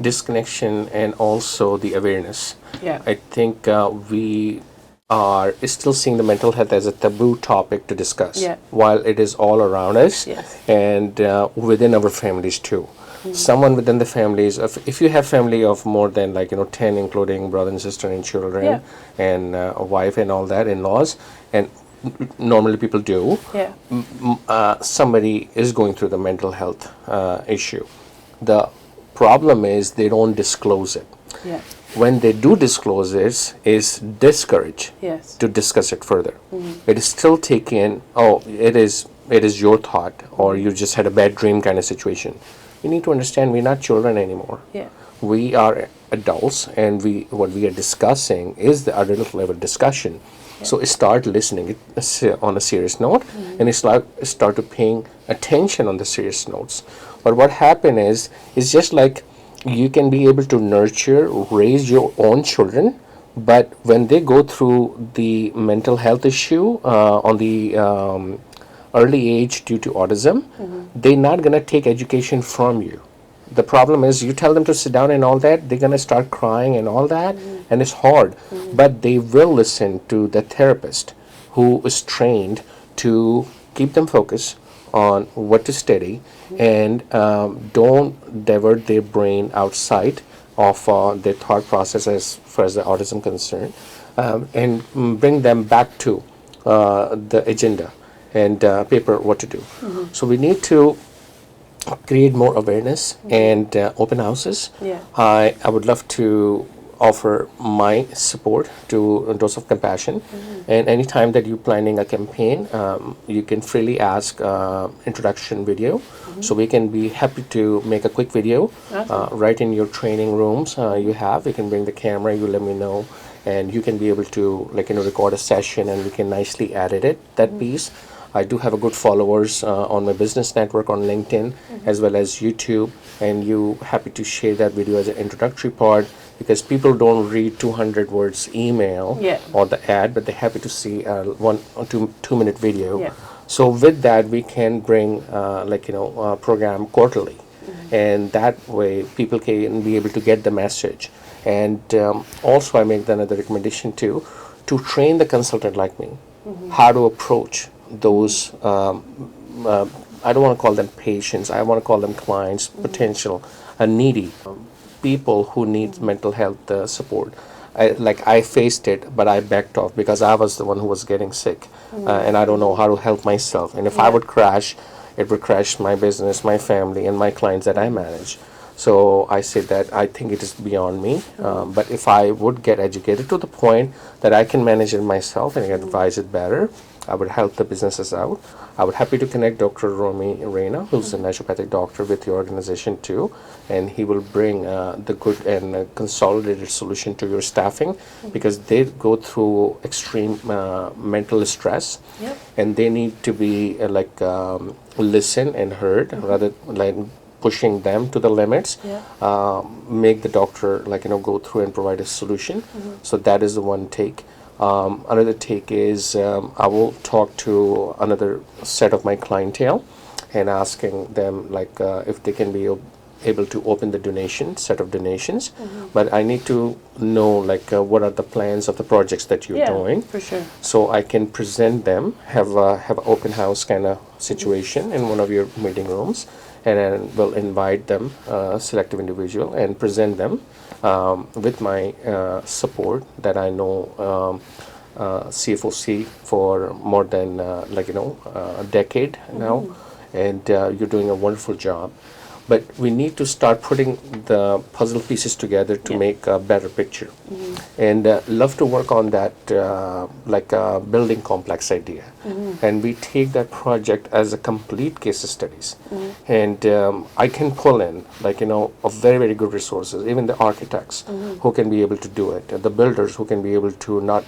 [SPEAKER 1] Disconnection and also the awareness.
[SPEAKER 2] Yeah.
[SPEAKER 1] I think we are still seeing the mental health as a taboo topic to discuss, while it is all around us, and within our families too. Someone within the families, if you have family of more than 10, including brother and sister and children, and a wife and all that, in-laws, and normally people do, somebody is going through the mental health issue. The problem is they don't disclose it. when they do disclose it, is discouraged
[SPEAKER 2] Yes.
[SPEAKER 1] to discuss it further. It is still taken, oh, it is your thought, or you just had a bad dream kind of situation. You need to understand we're not children anymore.
[SPEAKER 2] Yeah.
[SPEAKER 1] We are adults, and what we are discussing is the adult level discussion. So start listening on a serious note, and start to paying attention on the serious notes. But what happened is just like you can be able to nurture, raise your own children, but when they go through the mental health issue on the early age due to autism, they're not going to take education from you. The problem is you tell them to sit down and all that, they're going to start crying and all that, and it's hard. But they will listen to the therapist who is trained to keep them focused on what to study, and don't divert their brain outside of their thought process as far as the autism concerned, and bring them back to the agenda and paper what to do. So we need to create more awareness and open houses.
[SPEAKER 2] Yeah.
[SPEAKER 1] I would love to offer my support to Dose of Compassion, and anytime that you're planning a campaign, you can freely ask introduction video, so we can be happy to make a quick video.
[SPEAKER 2] Awesome.
[SPEAKER 1] Right in your training rooms you can bring the camera, you let me know, and you can be able to record a session, and we can nicely edit it, that piece. I do have a good followers on my business network on LinkedIn as well as YouTube, and you happy to share that video as an introductory part, because people don't read 200 words email or the ad, but they're happy to see a 1 or 2 minute video.
[SPEAKER 2] Yeah.
[SPEAKER 1] So with that, we can bring program quarterly, and that way people can be able to get the message. And also I make another recommendation too, to train the consultant like me how to approach those I don't want to call them patients, I want to call them clients, potential needy people who need mental health support. I faced it, but I backed off because I was the one who was getting sick, and I don't know how to help myself, and if I would crash, it would crash my business, my family, and my clients that I manage. So I said that I think it is beyond me, but if I would get educated to the point that I can manage it myself and advise it better, I would help the businesses out. I would happy to connect Dr. Romy Reina, who's a naturopathic doctor, with your organization too, and he will bring the good and consolidated solution to your staffing, because they go through extreme mental stress, and they need to be listened and heard rather than pushing them to the limits. Make the doctor go through and provide a solution. So that is the one take. Another take is I will talk to another set of my clientele and asking them if they can be able to open the set of donations, but I need to know what are the plans of the projects that you're doing,
[SPEAKER 2] for sure.
[SPEAKER 1] so I can present them, have an open house kind of situation in one of your meeting rooms, and then we'll invite them, selective individual, and present them with my support that I know CFOC for more than a decade now, and you're doing a wonderful job. But we need to start putting the puzzle pieces together to make a better picture. And love to work on that building complex idea. And we take that project as a complete case studies. And I can pull in a very, very good resources, even the architects who can be able to do it, the builders who can be able to not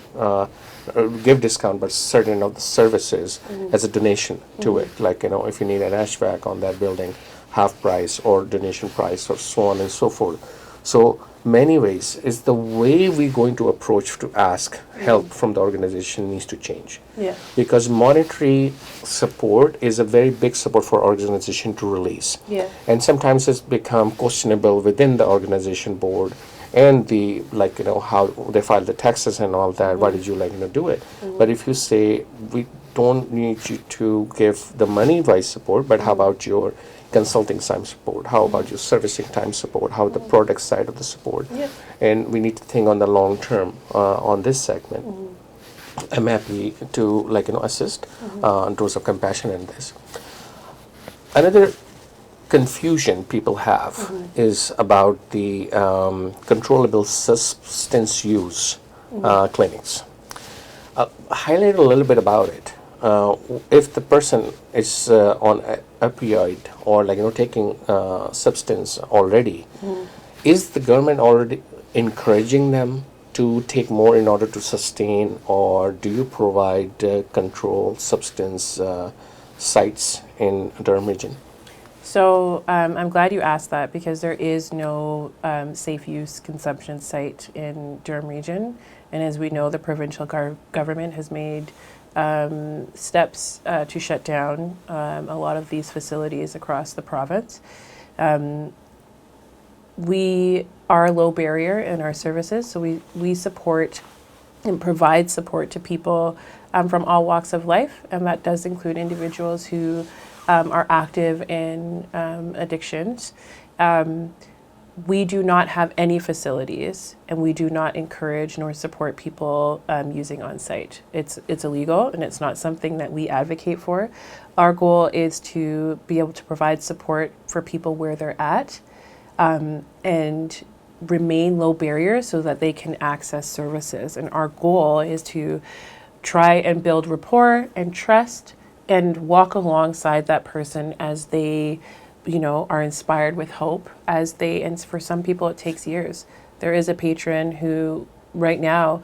[SPEAKER 1] give discount, but certain of the services as a donation to it. If you need an HVAC on that building, half price or donation price, or so on and so forth. So many ways is the way we're going to approach to ask help from the organization needs to change. Because monetary support is a very big support for organization to release. And sometimes it's become questionable within the organization board and the how they file the taxes and all that. Why did you do it? But if you say we don't need you to give the money wise support, but how about your consulting time support, how about your servicing time support, how the product side of the support, and we need to think on the long term on this segment. I'm happy to assist Dose of Compassion in this. Another confusion people have is about the controllable substance use clinics. Highlight a little bit about it. If the person is on opioid or taking substance already, is the government already encouraging them to take more in order to sustain, or do you provide controlled substance sites in Durham region?
[SPEAKER 2] So I'm glad you asked that, because there is no safe use consumption site in Durham region. And as we know, the provincial government has made steps to shut down a lot of these facilities across the province. We are low barrier in our services, so we support and provide support to people from all walks of life, and that does include individuals who are active in addictions. We do not have any facilities, and we do not encourage nor support people using on-site. It's illegal, and it's not something that we advocate for. Our goal is to be able to provide support for people where they're at, and remain low barrier so that they can access services. And our goal is to try and build rapport and trust and walk alongside that person as they are inspired with hope, and for some people it takes years. There is a patron who right now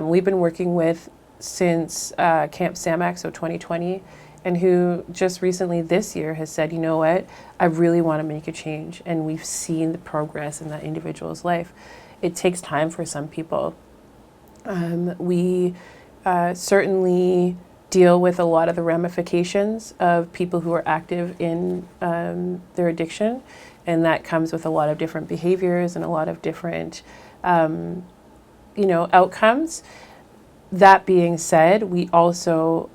[SPEAKER 2] we've been working with since Camp Samak, so 2020, and who just recently this year has said, you know what, I really want to make a change. And we've seen the progress in that individual's life. It takes time for some people. We certainly deal with a lot of the ramifications of people who are active in their addiction, and that comes with a lot of different behaviors and a lot of different outcomes. That being said, we also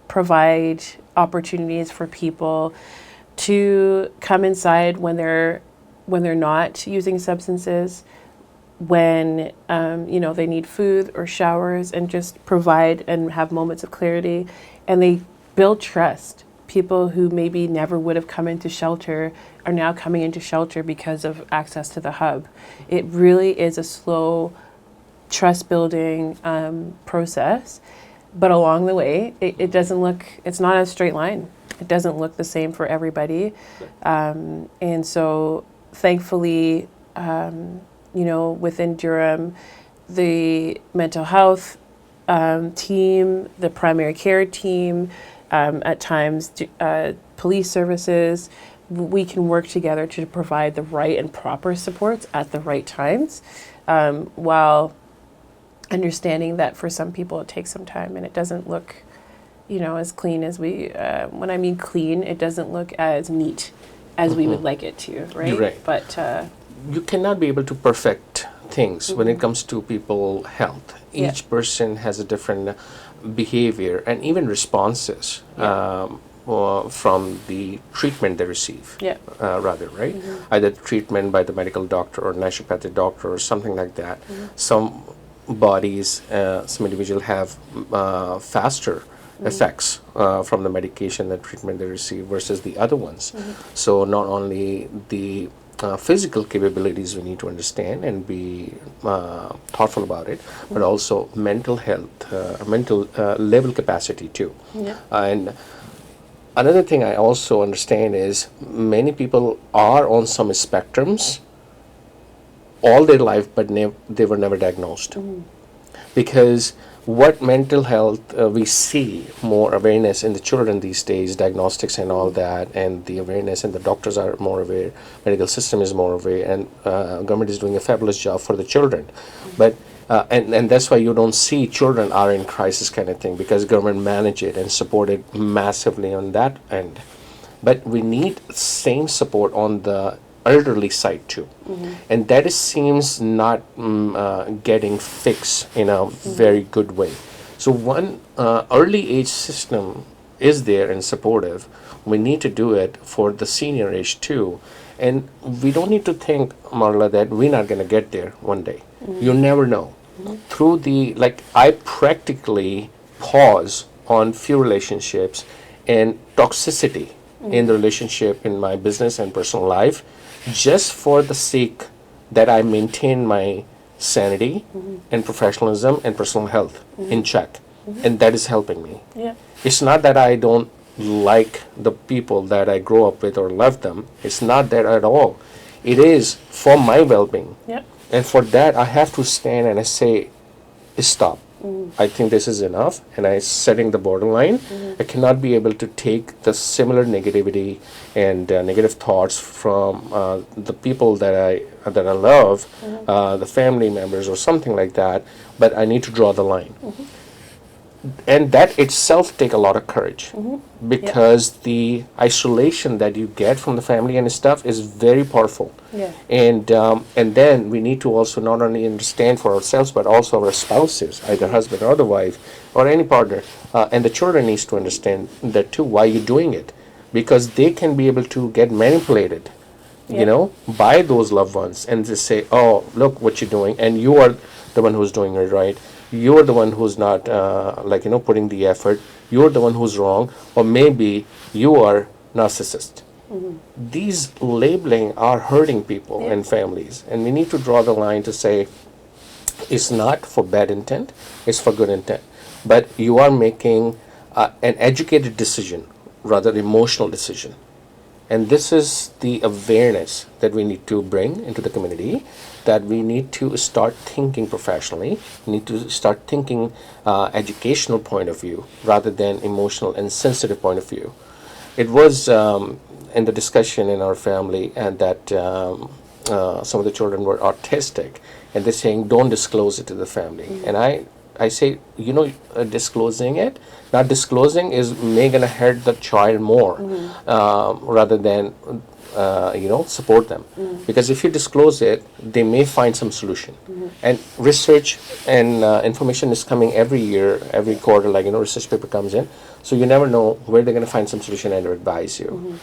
[SPEAKER 2] provide opportunities for people to come inside when they're not using substances, when they need food or showers, and just provide and have moments of clarity, and they build trust. People who maybe never would have come into shelter are now coming into shelter because of access to the hub. It really is a slow trust building process, but along the way it's not a straight line. It doesn't look the same for everybody, and so thankfully within Durham, the mental health team, the primary care team, at times police services, we can work together to provide the right and proper supports at the right times, while understanding that for some people it takes some time, and it doesn't look as clean as we, when I mean clean, it doesn't look as neat as we would like it to, right?
[SPEAKER 1] You're right.
[SPEAKER 2] But
[SPEAKER 1] you cannot be able to perfect things when it comes to people health. Each person has a different behavior and even responses from the treatment they receive, rather, right? Either treatment by the medical doctor or naturopathic doctor or something like that. Some bodies, some individuals have faster effects from the medication, the treatment they receive versus the other ones. So not only the physical capabilities we need to understand and be thoughtful about it, but also mental health, mental level capacity too. And another thing I also understand is many people are on some spectrums all their life, but they were never diagnosed. Because what mental health, we see more awareness in the children these days, diagnostics and all that, and the awareness, and the doctors are more aware, medical system is more aware, and government is doing a fabulous job for the children. But and that's why you don't see children are in crisis kind of thing, because government manage it and support it massively on that end. But we need same support on the elderly side too, and that seems not getting fixed in a very good way. So one early age system is there and supportive. We need to do it for the senior age too, and we don't need to think, Marla, that we're not going to get there one day. You never know. Through the I practically pause on few relationships and toxicity in the relationship, in my business and personal life, just for the sake that I maintain my sanity and professionalism and personal health in check. And that is helping me.
[SPEAKER 2] Yeah.
[SPEAKER 1] It's not that I don't like the people that I grow up with or love them. It's not that at all. It is for my well-being.
[SPEAKER 2] Yep.
[SPEAKER 1] And for that, I have to stand and I say, stop. I think this is enough, and I setting the borderline. I cannot be able to take the similar negativity and negative thoughts from the people that I love, the family members or something like that. But I need to draw the line, and that itself take a lot of courage, because the isolation that you get from the family and stuff is very powerful.
[SPEAKER 2] Yeah.
[SPEAKER 1] And then we need to also not only understand for ourselves but also our spouses, either husband or the wife or any partner, and the children needs to understand that too, why you're doing it, because they can be able to get manipulated, by those loved ones, and just say, oh, look what you're doing, and you are the one who's doing it right. You're the one who's not putting the effort. You're the one who's wrong, or maybe you are narcissist. These labeling are hurting people and families, and we need to draw the line to say it's not for bad intent, it's for good intent. But you are making an educated decision, rather emotional decision. And this is the awareness that we need to bring into the community, that we need to start thinking professionally, we need to start thinking educational point of view rather than emotional and sensitive point of view. It was in the discussion in our family, and that some of the children were autistic, and they're saying don't disclose it to the family. And I say, disclosing it, not disclosing is gonna hurt the child more, rather than support them. Because if you disclose it, they may find some solution. And research and information is coming every year, every quarter, research paper comes in. So you never know where they're gonna find some solution and advise you.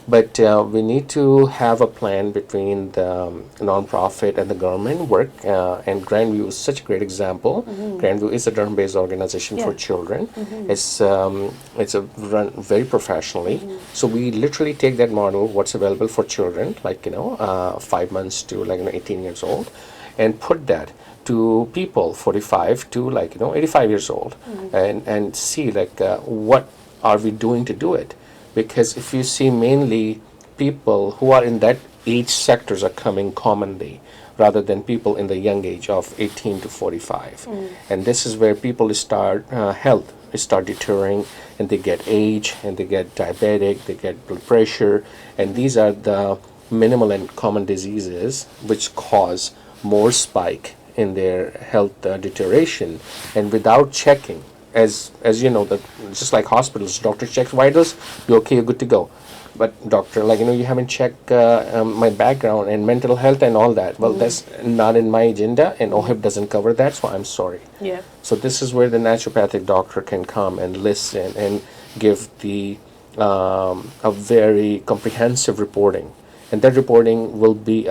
[SPEAKER 1] But we need to have a plan between the nonprofit and the government work. And Grandview is such a great example. Grandview is a Durham-based organization for children. It's run very professionally. So we literally take that model, what's available for children, 5 months to 18 years old, and put that to people 45 to 85 years old, and see what are we doing to do it. Because if you see, mainly people who are in that age sectors are coming commonly, rather than people in the young age of 18 to 45. And this is where people start health start deteriorating, and they get age, and they get diabetic, they get blood pressure, and these are the minimal and common diseases which cause more spike in their health deterioration. And without checking, as you know, that just like hospitals, doctor checks vitals, you're okay, you're good to go. But doctor, you haven't checked my background and mental health and all that. Well, that's not in my agenda, and OHIP doesn't cover that, so I'm sorry.
[SPEAKER 2] Yeah.
[SPEAKER 1] So this is where the naturopathic doctor can come and listen and give the a very comprehensive reporting, and that reporting will be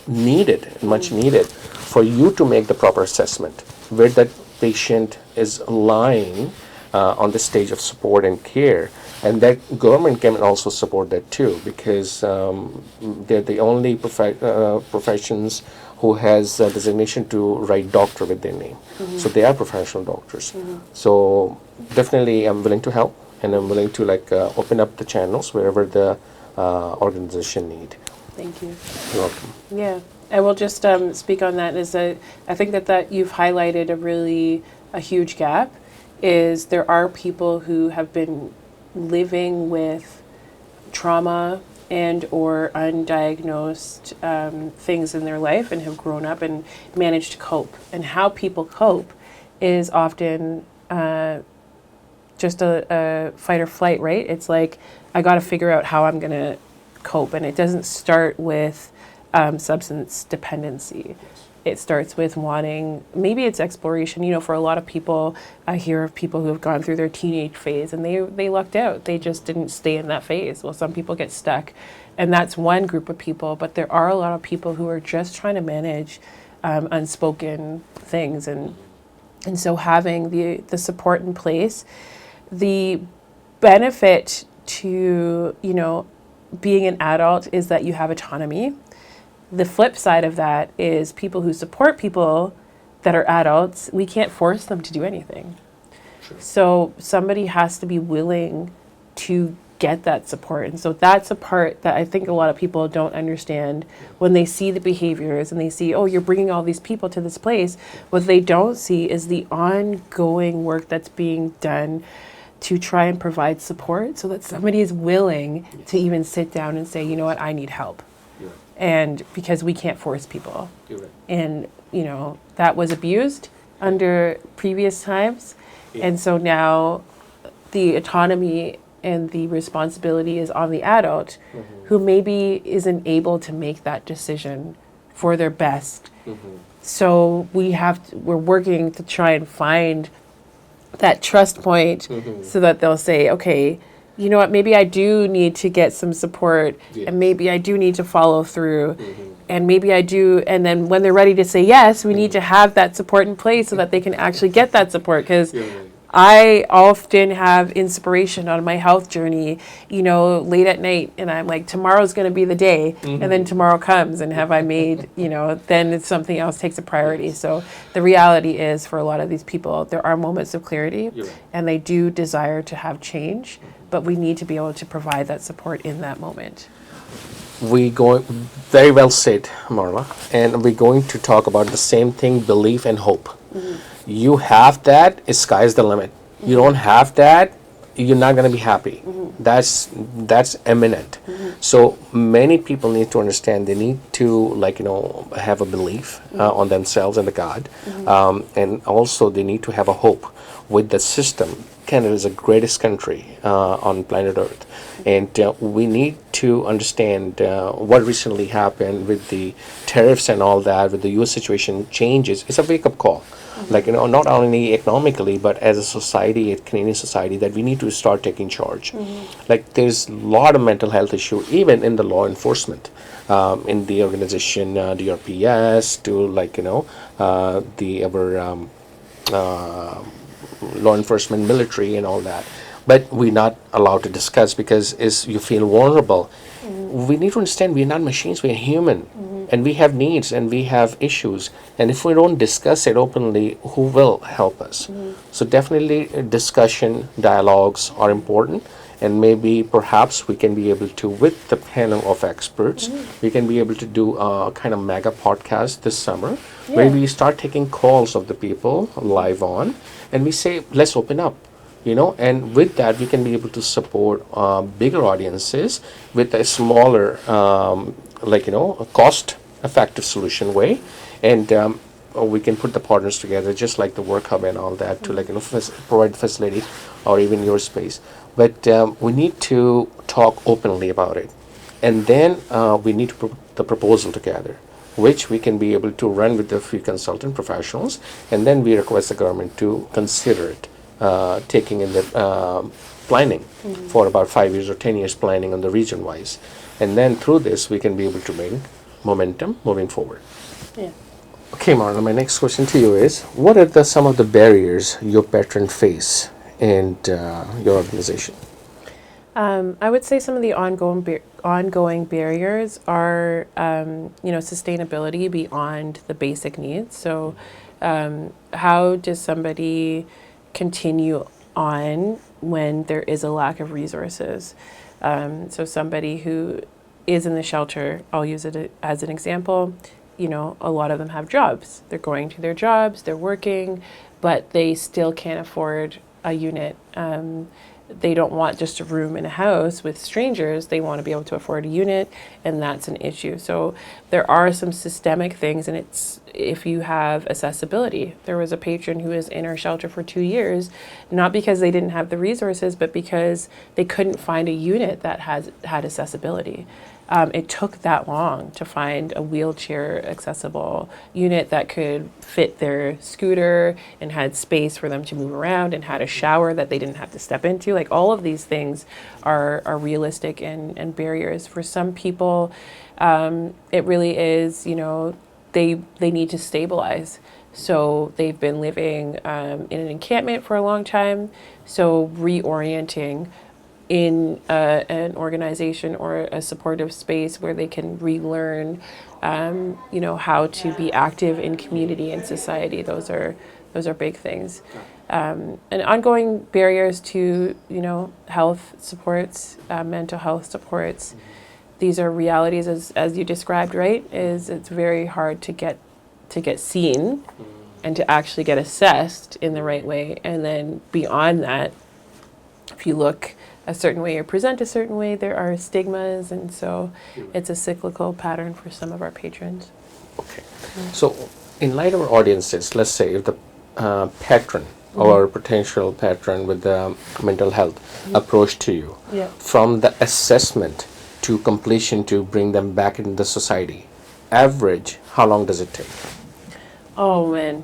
[SPEAKER 1] needed, much needed, for you to make the proper assessment where that patient is lying on the stage of support and care. And that government can also support that too, because they're the only professions who has a designation to write doctor with their name. So they are professional doctors. So definitely I'm willing to help, and I'm willing to open up the channels wherever the organization need.
[SPEAKER 2] Thank you.
[SPEAKER 1] You're welcome.
[SPEAKER 2] Yeah, I will just speak on that. Is that I think that you've highlighted a huge gap. Is there are people who have been living with trauma and or undiagnosed things in their life, and have grown up and managed to cope. And how people cope is often just a fight or flight, right? It's like, I got to figure out how I'm going to cope. And it doesn't start with substance dependency. It starts with wanting, maybe it's exploration. For a lot of people, I hear of people who have gone through their teenage phase and they lucked out. They just didn't stay in that phase. Well, some people get stuck, and that's one group of people. But there are a lot of people who are just trying to manage unspoken things. And so having the support in place, the benefit to, being an adult is that you have autonomy. The flip side of that is people who support people that are adults, we can't force them to do anything.
[SPEAKER 1] Sure.
[SPEAKER 2] So somebody has to be willing to get that support. And so that's a part that I think a lot of people don't understand when they see the behaviors and they see, oh, you're bringing all these people to this place. What they don't see is the ongoing work that's being done to try and provide support so that somebody is willing to even sit down and say, you know what, I need help.
[SPEAKER 1] You're right.
[SPEAKER 2] And because we can't force people.
[SPEAKER 1] You're right.
[SPEAKER 2] And, that was abused under previous times.
[SPEAKER 1] Yeah.
[SPEAKER 2] And so now the autonomy and the responsibility is on the adult who maybe isn't able to make that decision for their best. So we're working to try and find that trust point so that they'll say, okay, you know what, maybe I do need to get some support and maybe I do need to follow through and maybe I do. And then when they're ready to say yes, we need to have that support in place so that they can actually get that support. Because I often have inspiration on my health journey, late at night, and I'm like, tomorrow's going to be the day, and then tomorrow comes, and have I made, then it's something else takes a priority. So the reality is, for a lot of these people, there are moments of clarity, and they do desire to have change, but we need to be able to provide that support in that moment.
[SPEAKER 1] Very well said, Marla, and we're going to talk about the same thing, belief and hope. You have that, sky's the limit. You don't have that, you're not going to be happy. That's eminent. So many people need to understand they need to have a belief on themselves and the God, and also they need to have a hope with the system. Canada is the greatest country on planet Earth, and we need to understand what recently happened with the tariffs and all that, with the U.S. situation changes. It's a wake-up call. Not only economically, but as a society, a Canadian society, that we need to start taking charge. There's a lot of mental health issue, even in the law enforcement, in the organization, DRPS, our law enforcement, military, and all that. But we're not allowed to discuss because you feel vulnerable. We need to understand we're not machines, we're human. And we have needs and we have issues. And if we don't discuss it openly, who will help us? So definitely discussion, dialogues are important. And maybe perhaps we can be able to, with the panel of experts, we can be able to do a kind of mega podcast this summer where we start taking calls of the people live on and we say, let's open up. And with that, we can be able to support bigger audiences with a smaller, a cost-effective solution way. And we can put the partners together, just like the Work Hub and all that, to provide facility or even your space. But we need to talk openly about it. And then we need to put the proposal together, which we can be able to run with the few consultant professionals. And then we request the government to consider it. Taking in the planning for about 5 years or 10 years planning on the region wise. And then through this, we can be able to bring momentum moving forward.
[SPEAKER 2] Yeah.
[SPEAKER 1] Okay, Marla, my next question to you is, what are some of the barriers your patrons face in your organization?
[SPEAKER 2] I would say some of the ongoing barriers are, sustainability beyond the basic needs. So how does somebody continue on when there is a lack of resources? So somebody who is in the shelter, I'll use it as an example, a lot of them have jobs. They're going to their jobs, they're working, but they still can't afford a unit. They don't want just a room in a house with strangers. They want to be able to afford a unit, and that's an issue. So there are some systemic things, and it's if you have accessibility. There was a patron who was in our shelter for 2 years, not because they didn't have the resources, but because they couldn't find a unit that had accessibility. It took that long to find a wheelchair accessible unit that could fit their scooter and had space for them to move around and had a shower that they didn't have to step into. Like, all of these things are realistic and barriers. For some people, it really is, they need to stabilize. So they've been living in an encampment for a long time. So reorienting in an organization or a supportive space where they can relearn, how to be active in community and society. Those are big things. And ongoing barriers to, health supports, mental health supports. These are realities, as you described, right? It's very hard to get seen and to actually get assessed in the right way. And then beyond that, if you look a certain way or present a certain way, there are stigmas, and so it's a cyclical pattern for some of our patrons.
[SPEAKER 1] Okay. So in light of our audiences, let's say if the patron or potential patron with the mental health approach to you, from the assessment to completion to bring them back into the society, average, how long does it take?
[SPEAKER 2] Oh man,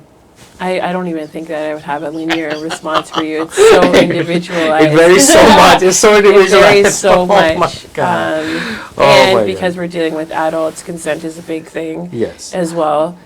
[SPEAKER 2] I don't even think that I would have a linear response for you. It's so individualized.
[SPEAKER 1] It varies so much. It's so individualized.
[SPEAKER 2] It varies so much.
[SPEAKER 1] Oh my God.
[SPEAKER 2] And because we're dealing with adults, consent is a big thing as well.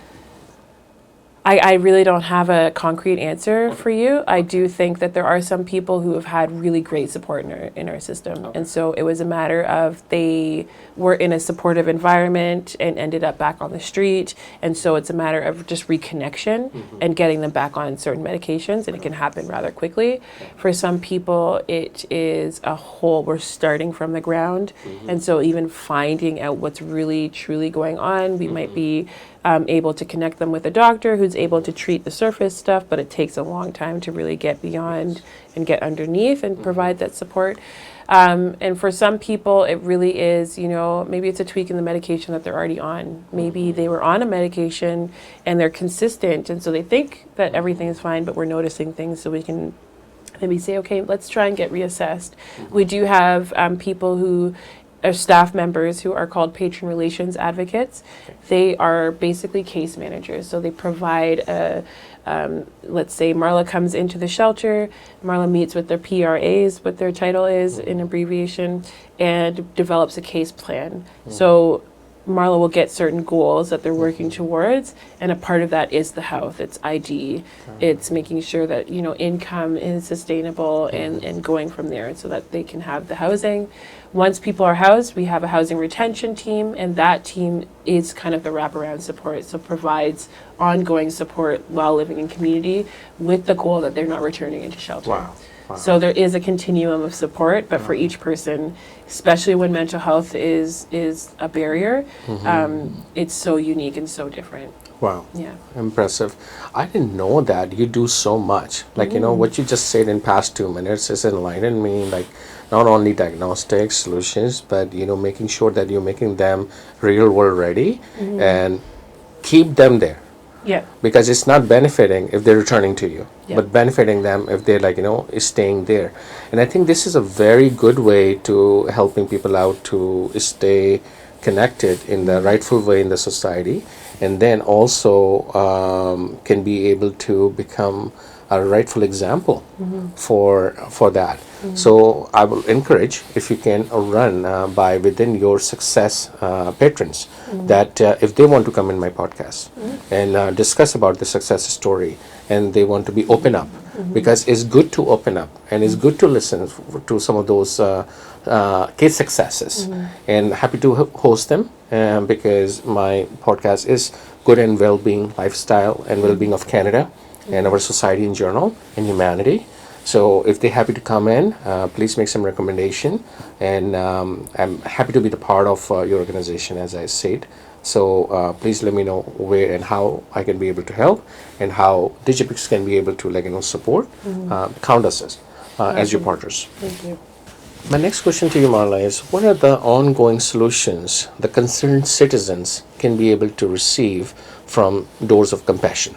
[SPEAKER 2] I really don't have a concrete answer for you. I do think that there are some people who have had really great support in our system. And so it was a matter of they were in a supportive environment and ended up back on the street. And so it's a matter of just reconnection and getting them back on certain medications. And it can happen rather quickly. For some people, it is a whole, we're starting from the ground. And so even finding out what's really, truly going on, we might be able to connect them with a doctor who's able to treat the surface stuff, but it takes a long time to really get beyond and get underneath and provide that support. And for some people, it really is, maybe it's a tweak in the medication that they're already on. Maybe they were on a medication and they're consistent, and so they think that everything is fine, but we're noticing things, so we can maybe say, okay, let's try and get reassessed. We do have people who are staff members who are called patron relations advocates. They are basically case managers. So they provide let's say Marla comes into the shelter, Marla meets with their PRAs, what their title is in abbreviation, and develops a case plan. So Marla will get certain goals that they're working towards, and a part of that is the health. It's ID. It's making sure that, income is sustainable and going from there so that they can have the housing. Once people are housed, we have a housing retention team, and that team is kind of the wraparound support. So provides ongoing support while living in community with the goal that they're not returning into shelter.
[SPEAKER 1] Wow.
[SPEAKER 2] So there is a continuum of support, but for each person, especially when mental health is a barrier, it's so unique and so different.
[SPEAKER 1] Wow.
[SPEAKER 2] Yeah.
[SPEAKER 1] Impressive. I didn't know that you do so much. Like, what you just said in past 2 minutes has enlightened me, like not only diagnostics, solutions, but, making sure that you're making them real world ready and keep them there.
[SPEAKER 2] Yeah.
[SPEAKER 1] Because it's not benefiting if they're returning to you, but benefiting them if they're staying there. And I think this is a very good way to helping people out to stay connected in the rightful way in the society, and then also can be able to become a rightful example for that. So I will encourage, if you can run by within your success patrons, that if they want to come in my podcast and discuss about the success story, and they want to be open up, because it's good to open up and it's good to listen to some of those case successes, and happy to host them because my podcast is good and well-being lifestyle and well-being of Canada and our society in general and humanity. So if they're happy to come in, please make some recommendation, and I'm happy to be the part of your organization, as I said. So please let me know where and how I can be able to help, and how Digipix can be able to support. Count us as your partners.
[SPEAKER 2] Thank you.
[SPEAKER 1] My next question to you, Marla, is what are the ongoing solutions the concerned citizens can be able to receive from Doors of Compassion?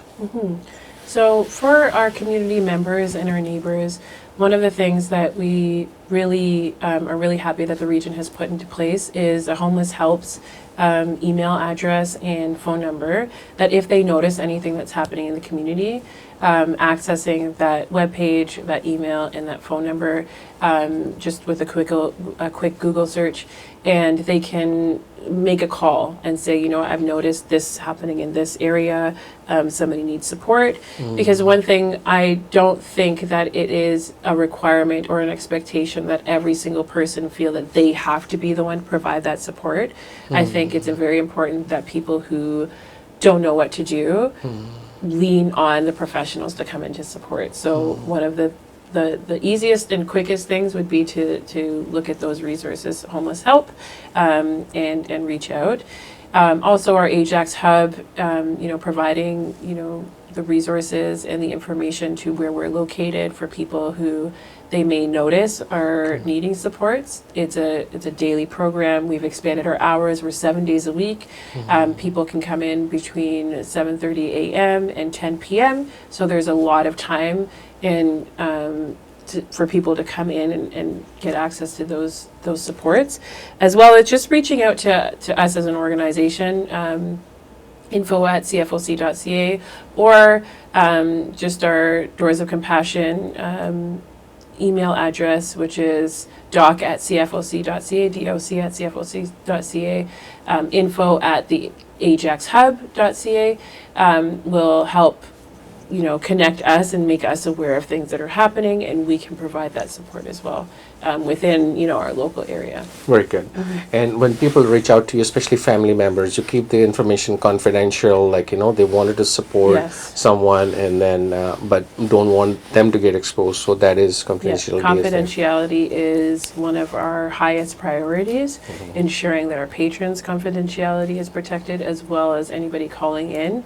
[SPEAKER 2] So for our community members and our neighbors, one of the things that we really are really happy that the region has put into place is a Homeless Helps email address and phone number, that if they notice anything that's happening in the community, accessing that webpage, that email, and that phone number, just with a quick Google search, and they can make a call and say, you know, I've noticed this happening in this area. Somebody needs support. Because one thing, I don't think that it is a requirement or an expectation that every single person feel that they have to be the one to provide that support. I think it's very important that people who don't know what to do lean on the professionals to come in to support. So one of the easiest and quickest things would be to look at those resources, homeless help, and reach out. Also, our Ajax hub, providing, the resources and the information to where we're located for people who they may notice are needing supports. It's a daily program. We've expanded our hours. We're 7 days a week. People can come in between 7:30 a.m. and 10 p.m. So there's a lot of time in for people to come in and get access to those supports, as well as just reaching out to us as an organization. info@cfoc.ca, or just our Doors of Compassion email address, which is doc@cfoc.ca, doc@cfoc.ca, info@theajaxhub.ca, will help connect us and make us aware of things that are happening, and we can provide that support as well within our local area.
[SPEAKER 1] Very good. And when people reach out to you, especially family members, you keep the information confidential, like they wanted to support someone, and then but don't want them to get exposed, so that is confidentiality.
[SPEAKER 2] Yes, confidentiality is one of our highest priorities, ensuring that our patrons' confidentiality is protected, as well as anybody calling in.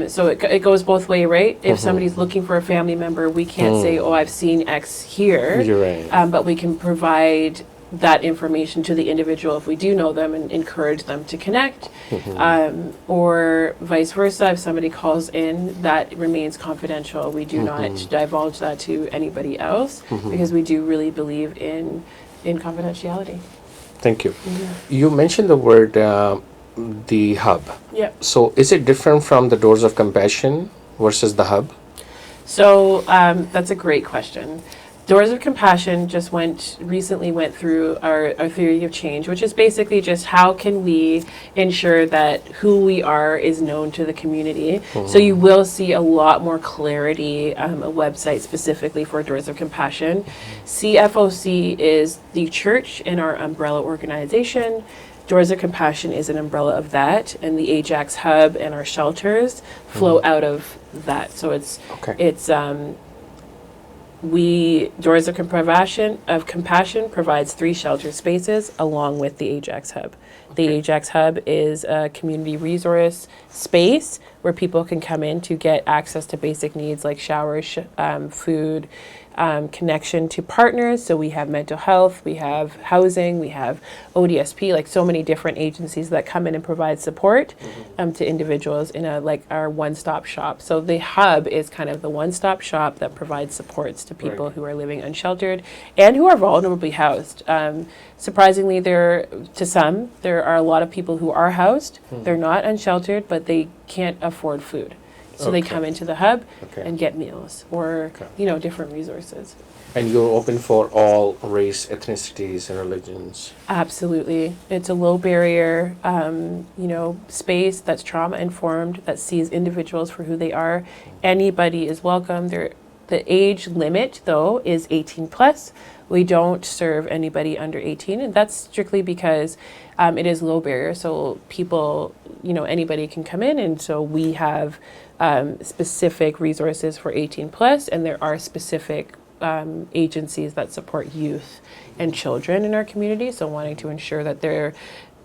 [SPEAKER 2] So it goes both ways, right? If somebody's looking for a family member, we can't say, oh, I've seen X here.
[SPEAKER 1] You're right.
[SPEAKER 2] But we can provide that information to the individual if we do know them, and encourage them to connect. Or vice versa, if somebody calls in, that remains confidential. We do not divulge that to anybody else, because we do really believe in confidentiality.
[SPEAKER 1] Thank you. You mentioned the word the hub.
[SPEAKER 2] Yep.
[SPEAKER 1] So is it different from the Doors of Compassion versus the hub?
[SPEAKER 2] So that's a great question. Doors of Compassion just recently went through our theory of change, which is basically just how can we ensure that who we are is known to the community. So you will see a lot more clarity, a website specifically for Doors of Compassion. CFOC is the church in our umbrella organization. Doors of Compassion is an umbrella of that, and the Ajax Hub and our shelters flow out of that. So it's Doors of Compassion provides 3 shelter spaces along with the Ajax Hub. The Ajax Hub is a community resource space where people can come in to get access to basic needs like showers, food, connection to partners. So we have mental health, we have housing, we have ODSP, like so many different agencies that come in and provide support to individuals in our one-stop shop. So the hub is kind of the one-stop shop that provides supports to people who are living unsheltered and who are vulnerably housed. Surprisingly, there are a lot of people who are housed. They're not unsheltered, but they can't afford food. So they come into the hub and get meals or, different resources.
[SPEAKER 1] And you're open for all race, ethnicities, and religions?
[SPEAKER 2] Absolutely. It's a low barrier, space that's trauma-informed, that sees individuals for who they are. Anybody is welcome. The age limit, though, is 18 plus. We don't serve anybody under 18, and that's strictly because it is low barrier. So people, anybody can come in, and so we have specific resources for 18 plus, and there are specific agencies that support youth and children in our community. So wanting to ensure that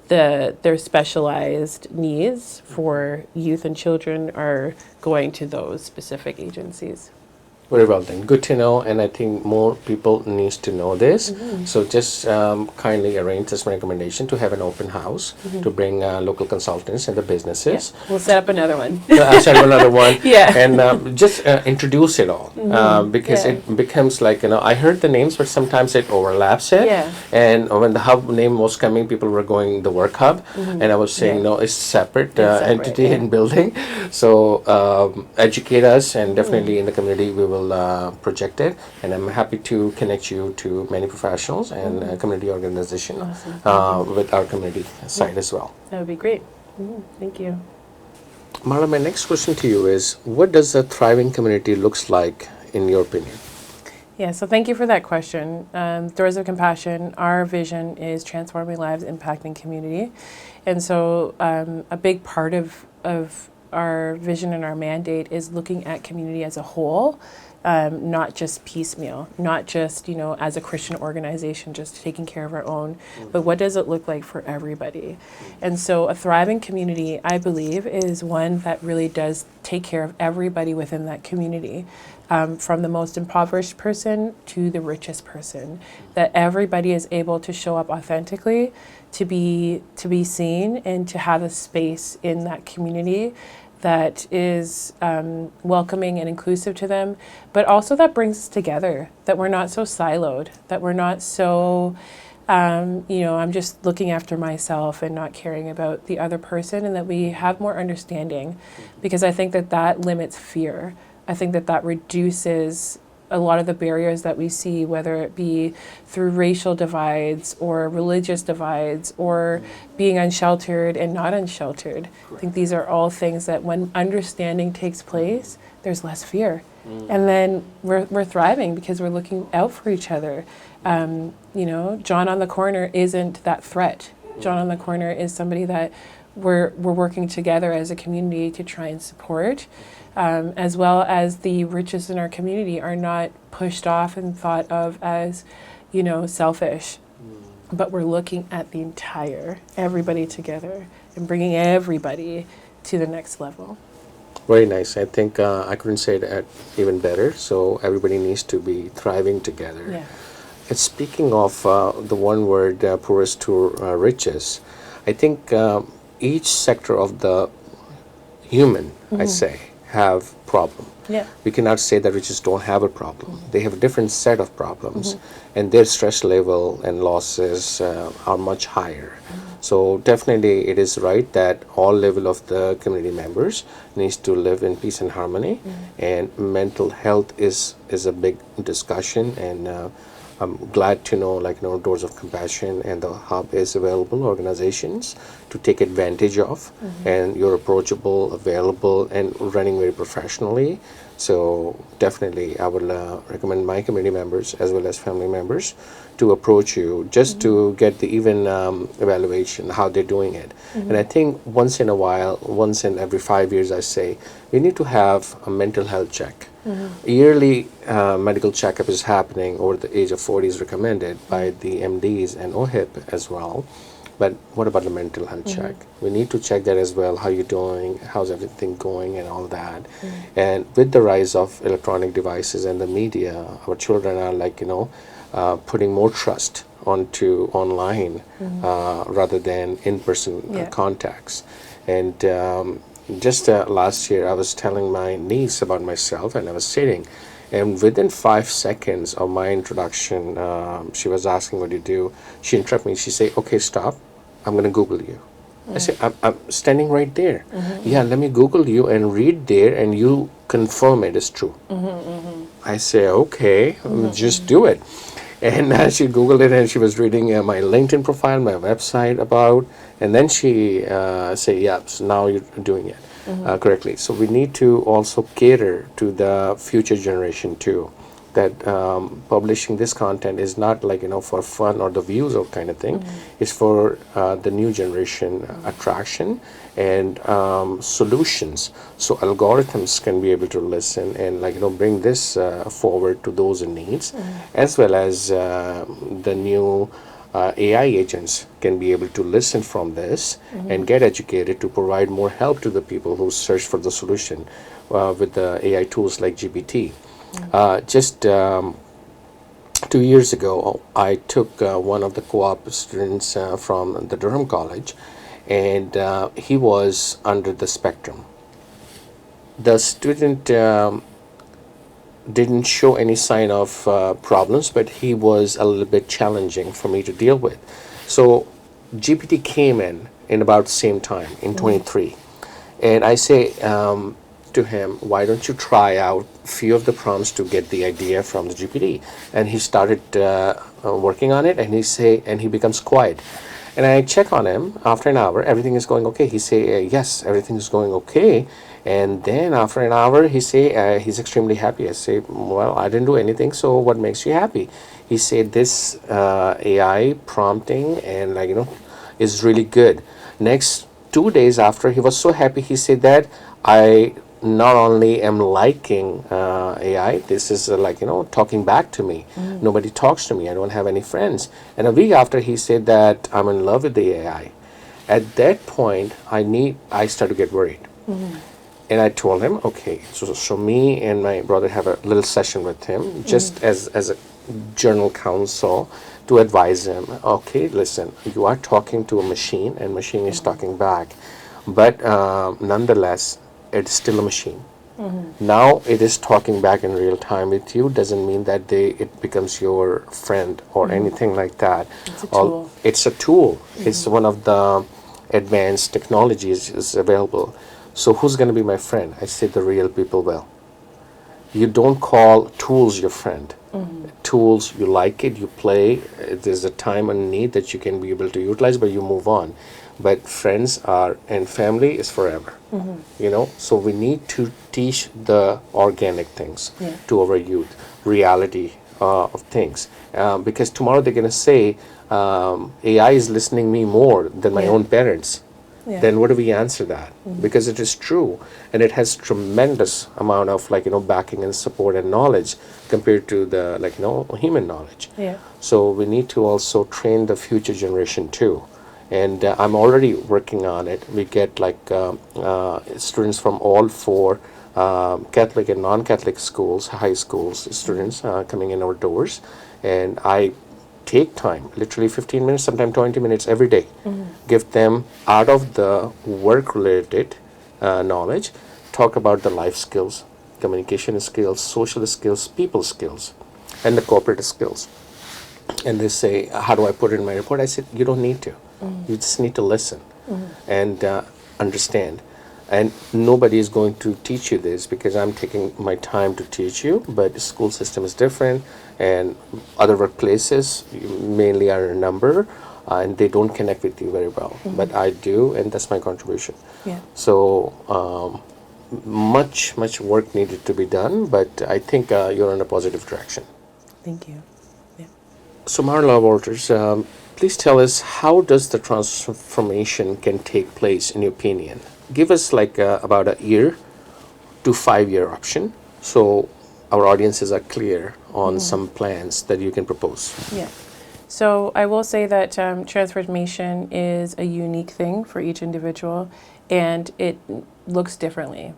[SPEAKER 2] their specialized needs for youth and children are going to those specific agencies.
[SPEAKER 1] Very well then. Good to know, and I think more people needs to know this. So just kindly arrange this recommendation to have an open house to bring local consultants and the businesses.
[SPEAKER 2] Yeah. We'll set up another one.
[SPEAKER 1] I'll set up another one.
[SPEAKER 2] Yeah.
[SPEAKER 1] And just introduce it all because it becomes like, I heard the names, but sometimes it overlaps it.
[SPEAKER 2] Yeah.
[SPEAKER 1] And when the hub name was coming, people were going the work hub, and I was saying, no, it's separate entity and building. So educate us, and definitely in the community we will well projected, and I'm happy to connect you to many professionals and community organization with our community side as well.
[SPEAKER 2] That would be great. Thank you.
[SPEAKER 1] Marla, my next question to you is, what does a thriving community looks like in your opinion?
[SPEAKER 2] Yeah, so thank you for that question. Doors of Compassion, our vision is transforming lives, impacting community. And so a big part of our vision and our mandate is looking at community as a whole, not just piecemeal, not just, as a Christian organization, just taking care of our own, but what does it look like for everybody? And so a thriving community, I believe, is one that really does take care of everybody within that community. From the most impoverished person to the richest person, that everybody is able to show up authentically, to be seen, and to have a space in that community that is welcoming and inclusive to them, but also that brings us together, that we're not so siloed, that we're not so, I'm just looking after myself and not caring about the other person, and that we have more understanding, because I think that limits fear. I think that reduces a lot of the barriers that we see, whether it be through racial divides or religious divides or being unsheltered and not unsheltered. I think these are all things that when understanding takes place, there's less fear. And then we're thriving because we're looking out for each other. John on the corner isn't that threat. John on the corner is somebody that we're working together as a community to try and support. As well as the richest in our community are not pushed off and thought of as, selfish. But we're looking at everybody together and bringing everybody to the next level.
[SPEAKER 1] Very nice. I think I couldn't say that even better. So everybody needs to be thriving together.
[SPEAKER 2] Yeah.
[SPEAKER 1] And speaking of the one word, poorest to riches, I think each sector of the human, I say, have problem.
[SPEAKER 2] Yeah.
[SPEAKER 1] We cannot say that riches don't have a problem. They have a different set of problems, and their stress level and losses are much higher. So definitely it is right that all level of the community members needs to live in peace and harmony, and mental health is a big discussion, and I'm glad to know, Doors of Compassion and the Hub is available organizations to take advantage of, and you're approachable, available, and running very professionally. So definitely I would recommend my community members as well as family members to approach you just to get the even evaluation, how they're doing it. And I think once in a while, once in every 5 years, I say, we need to have a mental health check. Yearly medical checkup is happening over the age of 40 is recommended by the MDs and OHIP as well. But what about the mental health check? We need to check that as well. How you doing? How's everything going and all that? And with the rise of electronic devices and the media, our children are putting more trust onto online rather than in-person contacts. And just last year, I was telling my niece about myself, and I was sitting, and within 5 seconds of my introduction, she was asking, what do you do? She interrupted me. She said, okay, stop. I'm going to Google you. I said, I'm standing right there. Yeah, let me Google you and read there, and you confirm it is true. I say, okay, just do it. And she Googled it, and she was reading my LinkedIn profile, my website about, and then she said, yeah, so now you're doing it correctly. So we need to also cater to the future generation too, that publishing this content is not for fun or the views or kind of thing. It's for the new generation attraction and solutions, so algorithms can be able to listen and bring this forward to those in needs, as well as the new AI agents can be able to listen from this and get educated to provide more help to the people who search for the solution with the AI tools like GPT. Just 2 years ago, I took one of the co-op students from the Durham College, and he was under the spectrum. The student didn't show any sign of problems, but he was a little bit challenging for me to deal with. So GPT came in about the same time, in 23. And I say, to him, why don't you try out few of the prompts to get the idea from the GPT? And he started working on it, and he becomes quiet. And I check on him after an hour, everything is going okay. He say, yes, everything is going okay. And then after an hour, he say, he's extremely happy. I say, well, I didn't do anything, so what makes you happy? He said, this AI prompting and is really good. Next 2 days after, he was so happy. He said that I not only am liking AI, this is talking back to me. Nobody talks to me. I don't have any friends. And a week after, he said that I'm in love with the AI. At that point, I started to get worried. And I told him, okay, so me and my brother have a little session with him, just as a journal counsel, to advise him, okay, listen, you are talking to a machine, and machine is talking back. But nonetheless, it's still a machine. Now it is talking back in real time with you, doesn't mean that it becomes your friend or anything like that.
[SPEAKER 2] It's a tool.
[SPEAKER 1] It's a tool. It's one of the advanced technologies is available. So who's going to be my friend? I say the real people will. You don't call tools your friend. Tools, you like it, you play. There's a time and need that you can be able to utilize, but you move on. But friends and family is forever. So we need to teach the organic things to our youth, reality of things. Because tomorrow they're going to say, AI is listening me more than my own parents. Then what do we answer that? Because it is true, and it has tremendous amount of backing and support and knowledge compared to the human knowledge. So we need to also train the future generation too. And I'm already working on it. We get students from all four Catholic and non-Catholic schools, high schools, students coming in our doors, and I take time, literally 15 minutes, sometimes 20 minutes every day, give them out of the work-related knowledge, talk about the life skills, communication skills, social skills, people skills, and the corporate skills. And they say, how do I put it in my report? I said, you don't need to. You just need to listen and understand. And nobody is going to teach you this because I'm taking my time to teach you, but the school system is different, and other workplaces mainly are a number, and they don't connect with you very well. But I do, and that's my contribution. So much work needed to be done, but I think you're in a positive direction.
[SPEAKER 2] Thank you.
[SPEAKER 1] So Marla Walters, please tell us, how does the transformation can take place in your opinion? Give us about a year to 5 year option, so our audiences are clear on some plans that you can propose.
[SPEAKER 2] So I will say that transformation is a unique thing for each individual, and it looks differently.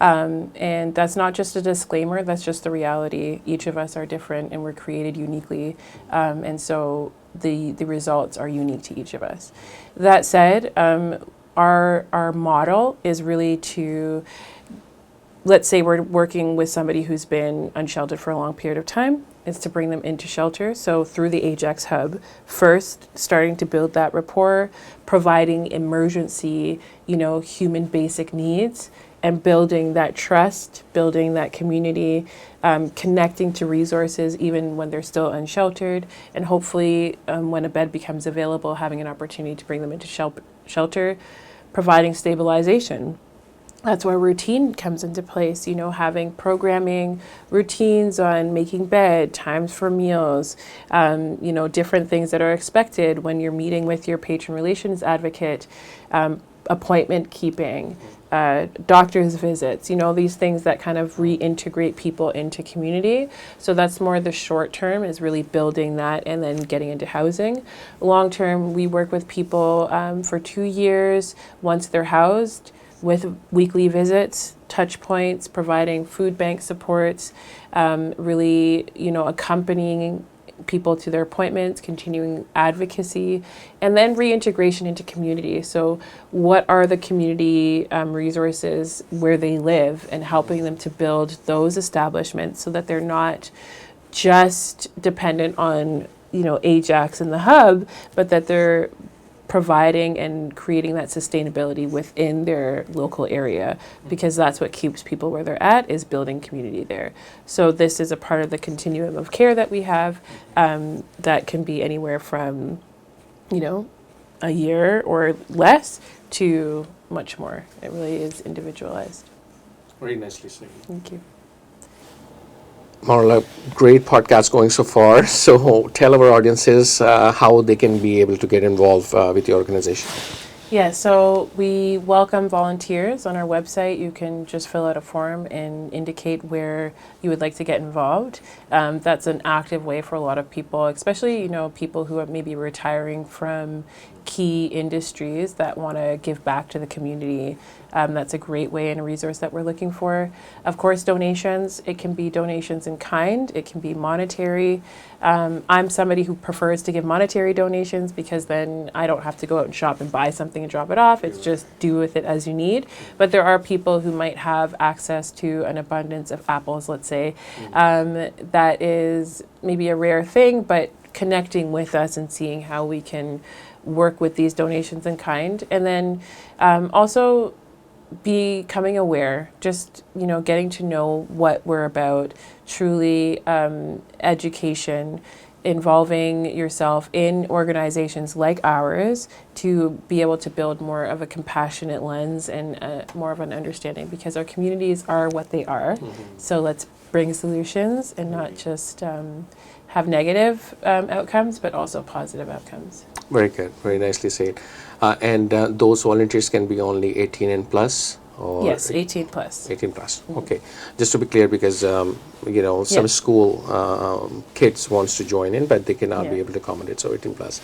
[SPEAKER 2] And that's not just a disclaimer, that's just the reality. Each of us are different, and we're created uniquely, and so the results are unique to each of us. That said, our model is really to, let's say we're working with somebody who's been unsheltered for a long period of time, is to bring them into shelter. So through the Ajax Hub, first starting to build that rapport, providing emergency, human basic needs, and building that trust, building that community, connecting to resources even when they're still unsheltered, and hopefully when a bed becomes available, having an opportunity to bring them into shelter, providing stabilization. That's where routine comes into place, having programming, routines on making bed, times for meals, different things that are expected when you're meeting with your patron relations advocate, appointment keeping, doctor's visits, these things that kind of reintegrate people into community. So that's more the short term, is really building that and then getting into housing. Long term, we work with people for 2 years once they're housed, with weekly visits, touch points, providing food bank supports, really, accompanying people to their appointments, continuing advocacy, and then reintegration into community. So what are the community resources where they live, and helping them to build those establishments so that they're not just dependent on, Ajax and the hub, but that they're providing and creating that sustainability within their local area, because that's what keeps people where they're at, is building community there. So this is a part of the continuum of care that we have, that can be anywhere from, a year or less to much more. It really is individualized.
[SPEAKER 1] Very nicely said.
[SPEAKER 2] Thank you.
[SPEAKER 1] Marla, great podcast going so far. So tell our audiences how they can be able to get involved with the organization.
[SPEAKER 2] Yeah, so we welcome volunteers on our website. You can just fill out a form and indicate where you would like to get involved. That's an active way for a lot of people, especially, people who are maybe retiring from key industries that want to give back to the community. That's a great way and a resource that we're looking for. Of course, donations. It can be donations in kind. It can be monetary. I'm somebody who prefers to give monetary donations because then I don't have to go out and shop and buy something and drop it off. It's just do with it as you need. But there are people who might have access to an abundance of apples, let's say, that is maybe a rare thing, but connecting with us and seeing how we can work with these donations in kind. And then also becoming aware, just, getting to know what we're about, truly education, involving yourself in organizations like ours to be able to build more of a compassionate lens and more of an understanding, because our communities are what they are. So let's bring solutions and not just have negative outcomes, but also positive outcomes.
[SPEAKER 1] Very good. Very nicely said. And those volunteers can be only 18 and plus? Or
[SPEAKER 2] Yes, 18 plus.
[SPEAKER 1] 18 plus. Okay. Just to be clear, because, some school kids wants to join in, but they cannot be able to accommodate, so 18 plus.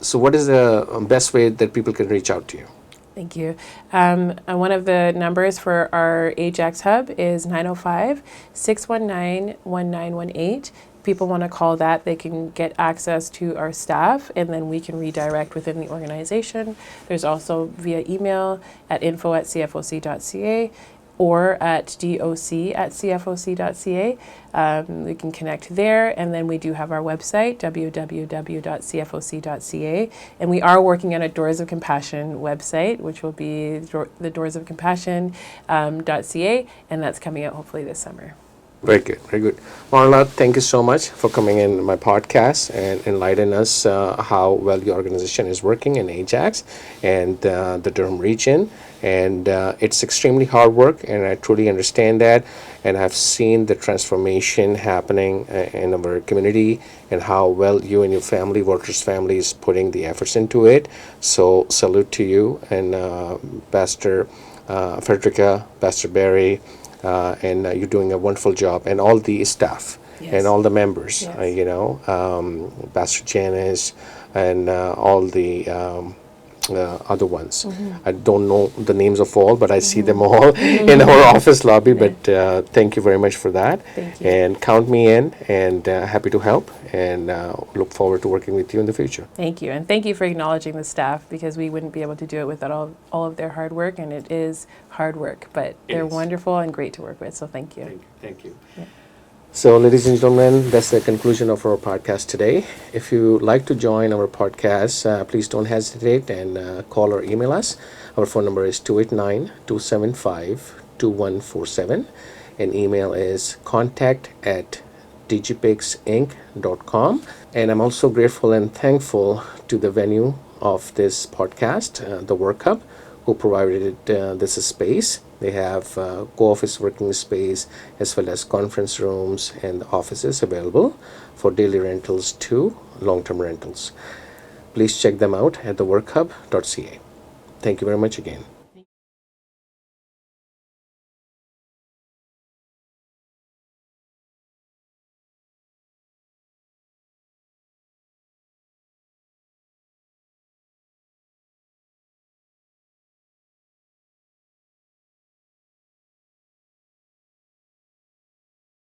[SPEAKER 1] So what is the best way that people can reach out to you?
[SPEAKER 2] Thank you. One of the numbers for our Ajax hub is 905-619-1918. People want to call that, they can get access to our staff, and then we can redirect within the organization. There's also via email at info@cfoc.ca or at doc@cfoc.ca. We can connect there, and then we do have our website, www.cfoc.ca, and we are working on a Doors of Compassion website, which will be the doorsofcompassion.ca, and that's coming out hopefully this summer.
[SPEAKER 1] Very good, very good. Marla, thank you so much for coming in my podcast and enlightening us how well your organization is working in Ajax and the Durham region. And it's extremely hard work, and I truly understand that. And I've seen the transformation happening in our community and how well you and your family, Walters family, is putting the efforts into it. So salute to you and Pastor Frederica, Pastor Barry, and you're doing a wonderful job, and all the staff and all the members, Pastor Janice and all the other ones. I don't know the names of all, but I see them all in our office lobby. But thank you very much for that.
[SPEAKER 2] Thank you.
[SPEAKER 1] And count me in, and happy to help, and look forward to working with you in the future.
[SPEAKER 2] Thank you, and thank you for acknowledging the staff, because we wouldn't be able to do it without all of their hard work, and it is hard work, but they're wonderful and great to work with, so thank you.
[SPEAKER 1] Thank you.
[SPEAKER 2] Yeah.
[SPEAKER 1] So, ladies and gentlemen, that's the conclusion of our podcast today. If you like to join our podcast, please don't hesitate and call or email us. Our phone number is 289-275-2147, and email is contact@digipixinc.com. And I'm also grateful and thankful to the venue of this podcast, the Work Hub, who provided this space. They have co-office working space as well as conference rooms and offices available for daily rentals to long-term rentals. Please check them out at theworkhub.ca. Thank you very much again.